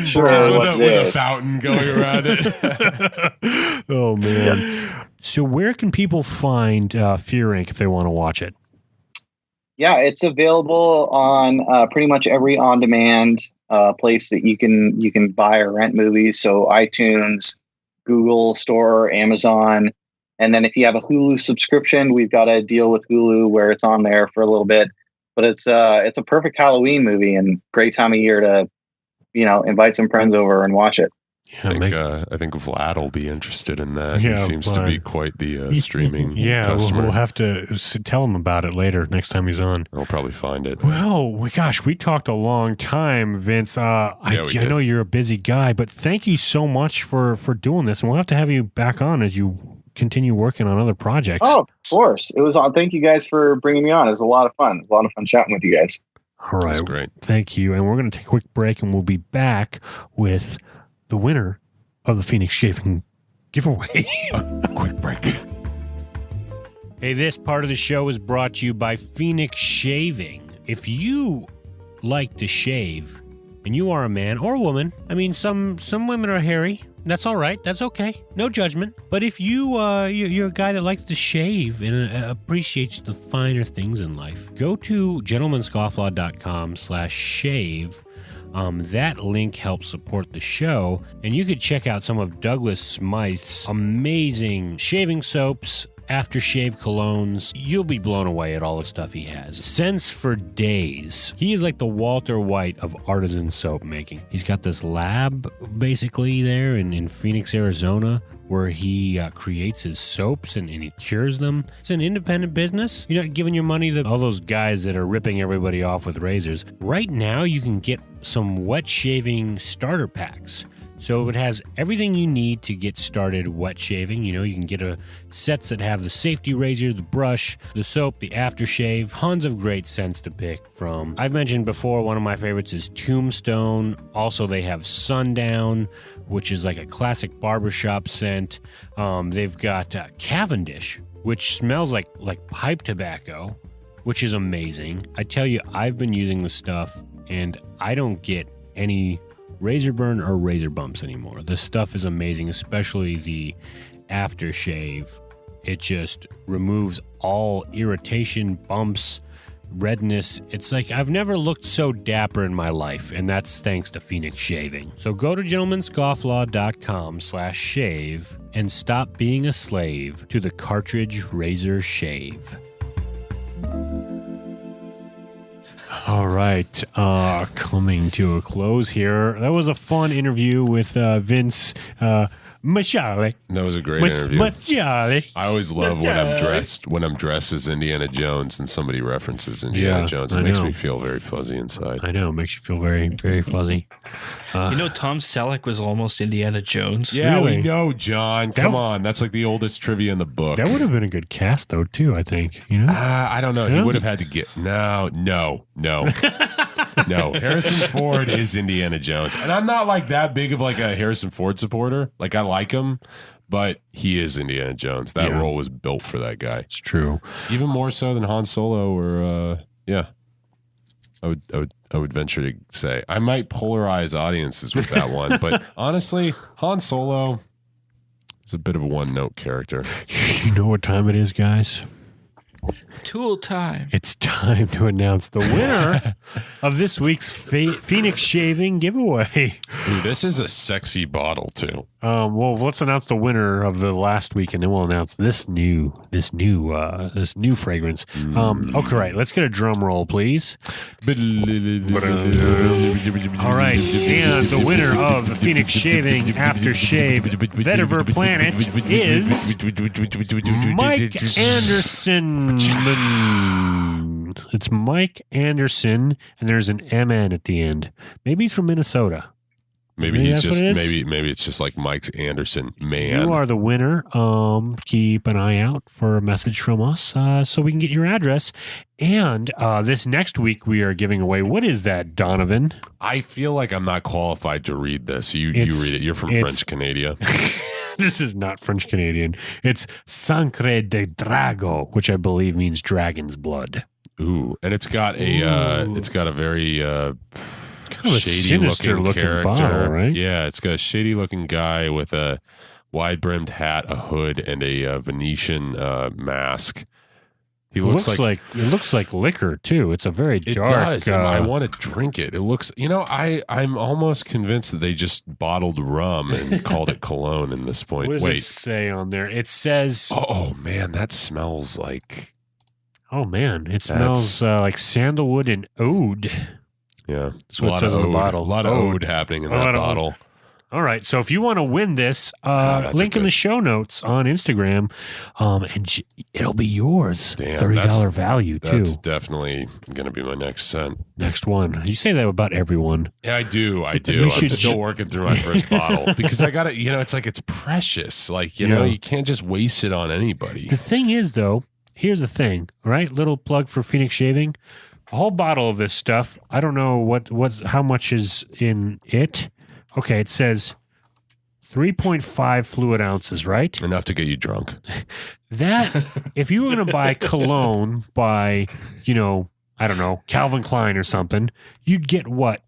sure. Just with a fountain going around it. Oh man. Yeah. So where can people find Fear Inc. if they want to watch it? Yeah, it's available on pretty much every on-demand place that you can buy or rent movies. So iTunes, Google Store, Amazon. And then if you have a Hulu subscription, we've got a deal with Hulu where it's on there for a little bit. but it's a perfect Halloween movie and great time of year to, invite some friends over and watch it. Yeah, I think Vlad will be interested in that. Yeah, He seems to be quite the streaming customer. we'll have to tell him about it later next time he's on. I'll probably find it. Well, gosh, we talked a long time, Vince. I know you're a busy guy, but thank you so much for doing this. And we'll have to have you back on as you continue working on other projects. Oh, of course. It was on. Thank you guys for bringing me on. It was a lot of fun. A lot of fun chatting with you guys. All right. That's great. Thank you. And we're going to take a quick break, and we'll be back with the winner of the Phoenix Shaving giveaway. Quick break. Hey, this part of the show is brought to you by Phoenix Shaving. If you like to shave, and you are a man or a woman, I mean, some women are hairy. That's all right. That's okay. No judgment. But if you're a guy that likes to shave and appreciates the finer things in life, go to gentlemanscofflaw.com/shave. That link helps support the show, and you could check out some of Douglas Smythe's amazing shaving soaps, aftershave colognes. You'll be blown away at all the stuff he has. Scents for days. He is like the Walter White of artisan soap making. He's got this lab basically there in Phoenix, Arizona, where he creates his soaps and he cures them. It's an independent business. You're not giving your money to all those guys that are ripping everybody off with razors. Right now, you can get some wet shaving starter packs. So it has everything you need to get started wet shaving. You can get sets that have the safety razor, the brush, the soap, the aftershave. Tons of great scents to pick from. I've mentioned before, one of my favorites is Tombstone. Also, they have Sundown, which is like a classic barbershop scent. They've got Cavendish, which smells like pipe tobacco, which is amazing. I tell you, I've been using the stuff, and I don't get any razor burn or razor bumps anymore. This stuff is amazing, especially the aftershave. It just removes all irritation, bumps, redness. It's like I've never looked so dapper in my life, and that's thanks to Phoenix Shaving. So go to gentlemanscofflaw.com/shave and stop being a slave to the cartridge razor shave. All right, coming to a close here. That was a fun interview with Vince Masciale. That was a great interview. Masciale. I always love when I'm dressed as Indiana Jones and somebody references Indiana Jones. It makes me feel very fuzzy inside. I know, it makes you feel very, very fuzzy. Tom Selleck was almost Indiana Jones. Yeah, Really? we know, John. Come on, that's like the oldest trivia in the book. That would have been a good cast, though, too, I think. I don't know. He would have had to get no. No, Harrison Ford is Indiana Jones. And I'm not like that big of like a Harrison Ford supporter. Like I like him, but he is Indiana Jones. That role was built for that guy. It's true. Even more so than Han Solo or I would venture to say I might polarize audiences with that one, but honestly, Han Solo is a bit of a one-note character. You know what time it is, guys? Tool time. It's time to announce the winner of this week's Phoenix Shaving giveaway. Ooh, this is a sexy bottle too. Well, let's announce the winner of the last week, and then we'll announce this new fragrance. Okay, right. Let's get a drum roll, please. All right, and the winner of the Phoenix Shaving Aftershave Vetiver Planet is Mike Anderson. It's Mike Anderson, and there's an MN at the end. Maybe he's from Minnesota. Maybe he's just maybe it's just like Mike Anderson, man. You are the winner. Keep an eye out for a message from us so we can get your address. And this next week we are giving away, what is that, Donovan? I feel like I'm not qualified to read this. You read it. You're from French Canada. This is not French Canadian. It's Sangre de Drago, which I believe means dragon's blood. Ooh, and it's got a very kind of a sinister looking bottle, right? Yeah, it's got a shady looking guy with a wide brimmed hat, a hood, and a Venetian mask. It looks like liquor too. It's a very dark. It does. And I want to drink it. It looks. I'm almost convinced that they just bottled rum and called it cologne. In this point, what does it say on there? It says. Oh man, that smells like. Oh man, it smells like sandalwood and oud. Yeah. That's what it says on the bottle. A lot of ode happening in that bottle. All right, so if you want to win this, link in the show notes on Instagram, and it'll be yours. Damn, $30 value, too. That's definitely going to be my next scent. Next one. You say that about everyone. Yeah, I do. I'm should still working through my first bottle because I got to, it's like it's precious. Like, you can't just waste it on anybody. The thing is, though, here's the thing, all right? Little plug for Phoenix Shaving. A whole bottle of this stuff, I don't know how much is in it. Okay, it says 3.5 fluid ounces, right? Enough to get you drunk. That, if you were going to buy cologne by, I don't know, Calvin Klein or something, you'd get what?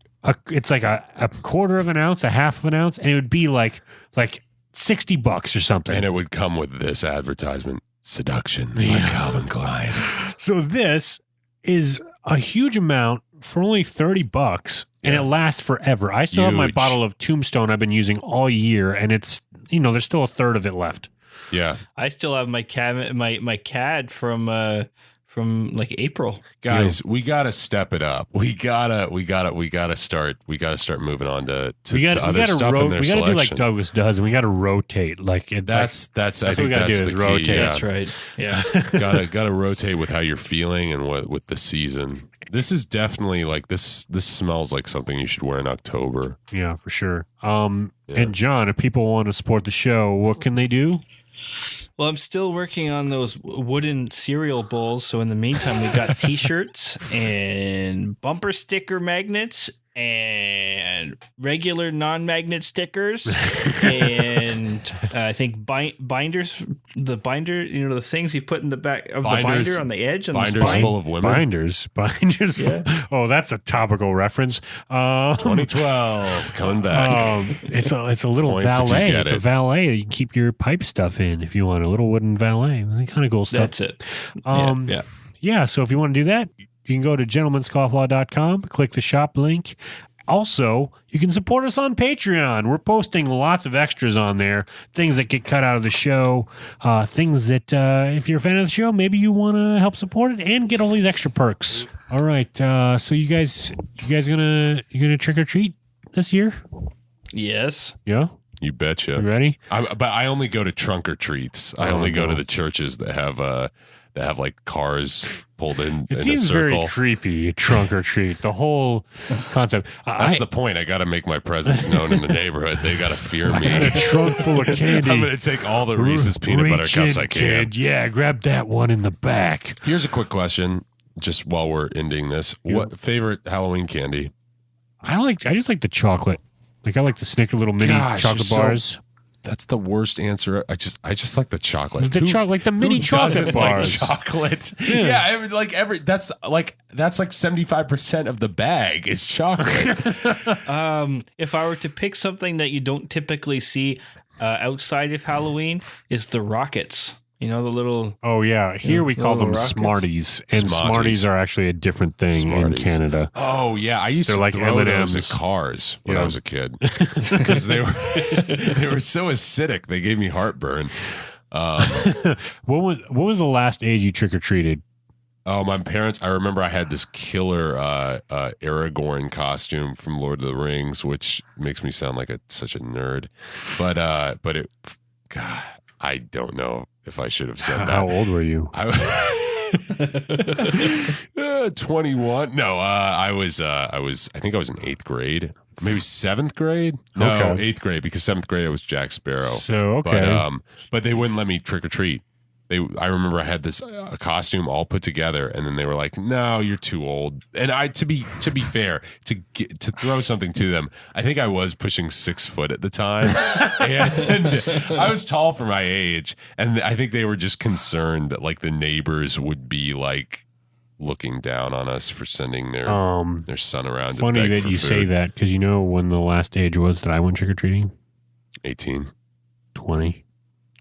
It's like a quarter of an ounce, a half of an ounce, and it would be like $60 or something. And it would come with this advertisement, Seduction by Calvin Klein. So this is a huge amount for only $30. And it lasts forever. I still have my bottle of Tombstone I've been using all year, and it's there's still a third of it left. Yeah, I still have my CAD from like April. Guys, we gotta step it up. We gotta start moving on to other stuff in their we gotta selection. do like Douglas does, and we gotta rotate. Like that's I think what we gotta that's do the is key. rotate. Yeah. That's right. Yeah, gotta rotate with how you're feeling and with the season. This is definitely like this smells like something you should wear in October. Yeah, for sure. And John, if people want to support the show, what can they do? Well, I'm still working on those wooden cereal bowls. So in the meantime, we got T-shirts and bumper sticker magnets and regular non-magnet stickers and I think binders. The binder, the things you put in the back of the binder on the edge. Binders full of women. Binders. Yeah. Oh, that's a topical reference. 2012 coming back. It's a little valet. It's a valet. You can keep your pipe stuff in if you want a little wooden valet. Kind of cool stuff. That's it. Yeah. So if you want to do that, you can go to gentlemanscofflaw.com, click the shop link. Also, you can support us on Patreon. We're posting lots of extras on there, things that get cut out of the show, things that if you're a fan of the show, maybe you want to help support it and get all these extra perks. All right, so you guys gonna trick or treat this year? Yes. Yeah. You betcha. You ready? But I only go to trunk or treats. I only go to the churches that have like cars pulled in. It in seems a circle. very creepy, trunk or treat. The whole concept. That's the point. I got to make my presence known in the neighborhood. They got to fear me. I got a trunk full of candy. I'm going to take all the Reese's peanut butter cups I can. Kid. Yeah, grab that one in the back. Here's a quick question, just while we're ending this. Yeah. What favorite Halloween candy? I just like the chocolate. Like I like the Snicker little mini chocolate bars. That's the worst answer. I just like the chocolate. Like the mini chocolate bars. Like chocolate. Yeah, I mean, that's like 75% of the bag is chocolate. If I were to pick something that you don't typically see outside of Halloween, is the rockets. The little. Oh yeah, here we call them rockets. Smarties, and Smarties are actually a different thing in Canada. Oh yeah, I used to like throw M&Ms. those at cars when I was a kid because they were so acidic. They gave me heartburn. What was the last age you trick or treated? Oh, my parents. I remember I had this killer Aragorn costume from Lord of the Rings, which makes me sound like such a nerd. But it, God, I don't know if I should have said that. How old were you? 21. No, I think I was in 8th grade, maybe 7th grade. No, Okay. 8th grade, because 7th grade I was Jack Sparrow. So okay, But they wouldn't let me trick or treat. I remember I had this costume all put together, and then they were like, "No, you're too old." And to be fair, to throw something to them, I think I was pushing 6 foot at the time, and I was tall for my age, and I think they were just concerned that like the neighbors would be like looking down on us for sending their son around. Funny to beg that for you food. say that, because you know when the last age was that I went trick or treating? 18. 20.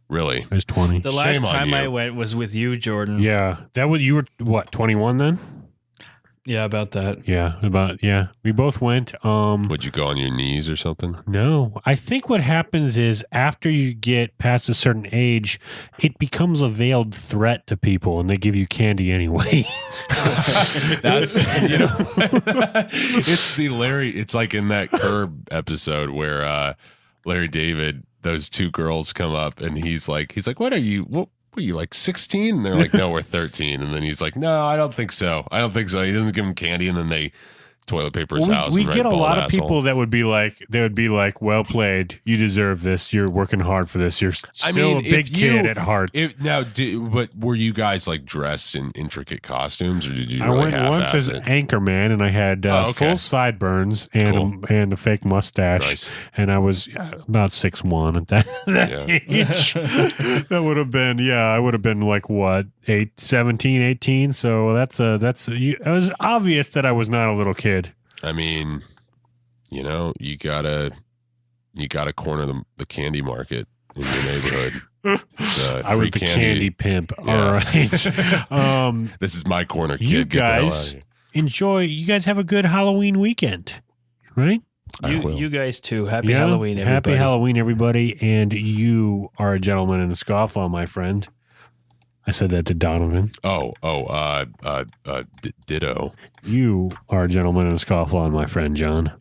Really? I was 20. The last Shame on time you. I went was with you, Jordan. Yeah, you were what, 21 then? Yeah, about that. Yeah, we both went. Would you go on your knees or something? No, I think what happens is after you get past a certain age, it becomes a veiled threat to people, and they give you candy anyway. That's it's the Larry. It's like in that Curb episode where Larry David, those two girls come up, and he's like, what are you? What are you, like 16? And they're like, no, we're 13. And then he's like, no, I don't think so. He doesn't give them candy, and then they toilet paper his house. We and get a write lot bald of people asshole. that would be like, well played. You deserve this. You're working hard for this. You're still a big kid at heart. But were you guys like dressed in intricate costumes, or did you? I Really went once as it? Anchorman, and I had full sideburns and and a fake mustache, Nice. and I was about 6'1" at that age. That would have been I would have been like what 17, 18. So it was obvious that I was not a little kid. I mean, you gotta corner the candy market in your neighborhood. I was the candy pimp. Yeah. All right. This is my corner, kid. You Get the hell out of guys here. enjoy. You guys have a good Halloween weekend, right? I will. You guys too. Happy Yeah? Halloween, everybody. Happy Halloween, everybody. And you are a gentleman in a scofflaw, my friend. I said that to Donovan. Ditto. You are a gentleman in a scofflaw, my friend John.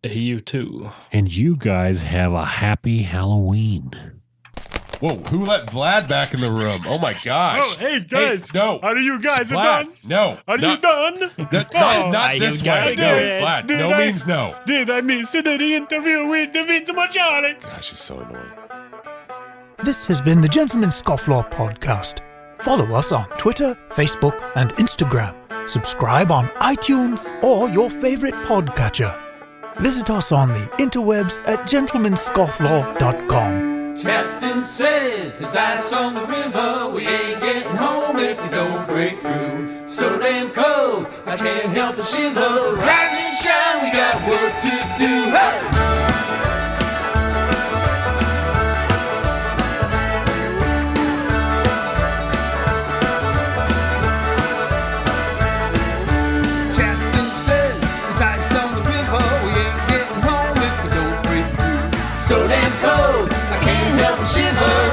Hey, you too. And you guys have a happy Halloween. Whoa, who let Vlad back in the room? Oh my gosh. Oh, hey, guys. no. Are you guys Vlad, done? No. Are you done? Not this way. No, Vlad. Did No I- means no. Did I miss the interview with Vince Masciale? Gosh, he's so annoying. This has been the Gentleman's Scofflaw podcast. Follow us on Twitter, Facebook, and Instagram. Subscribe on iTunes or your favorite podcatcher. Visit us on the interwebs at gentlemanscofflaw.com. Captain says his ice on the river. We ain't getting home if we don't break through. So damn cold, I can't help but shiver. Rise and shine, we got work to do. Hey! Captain says his ice on the river. We ain't getting home if we don't break through. So damn cold, I can't help but shiver.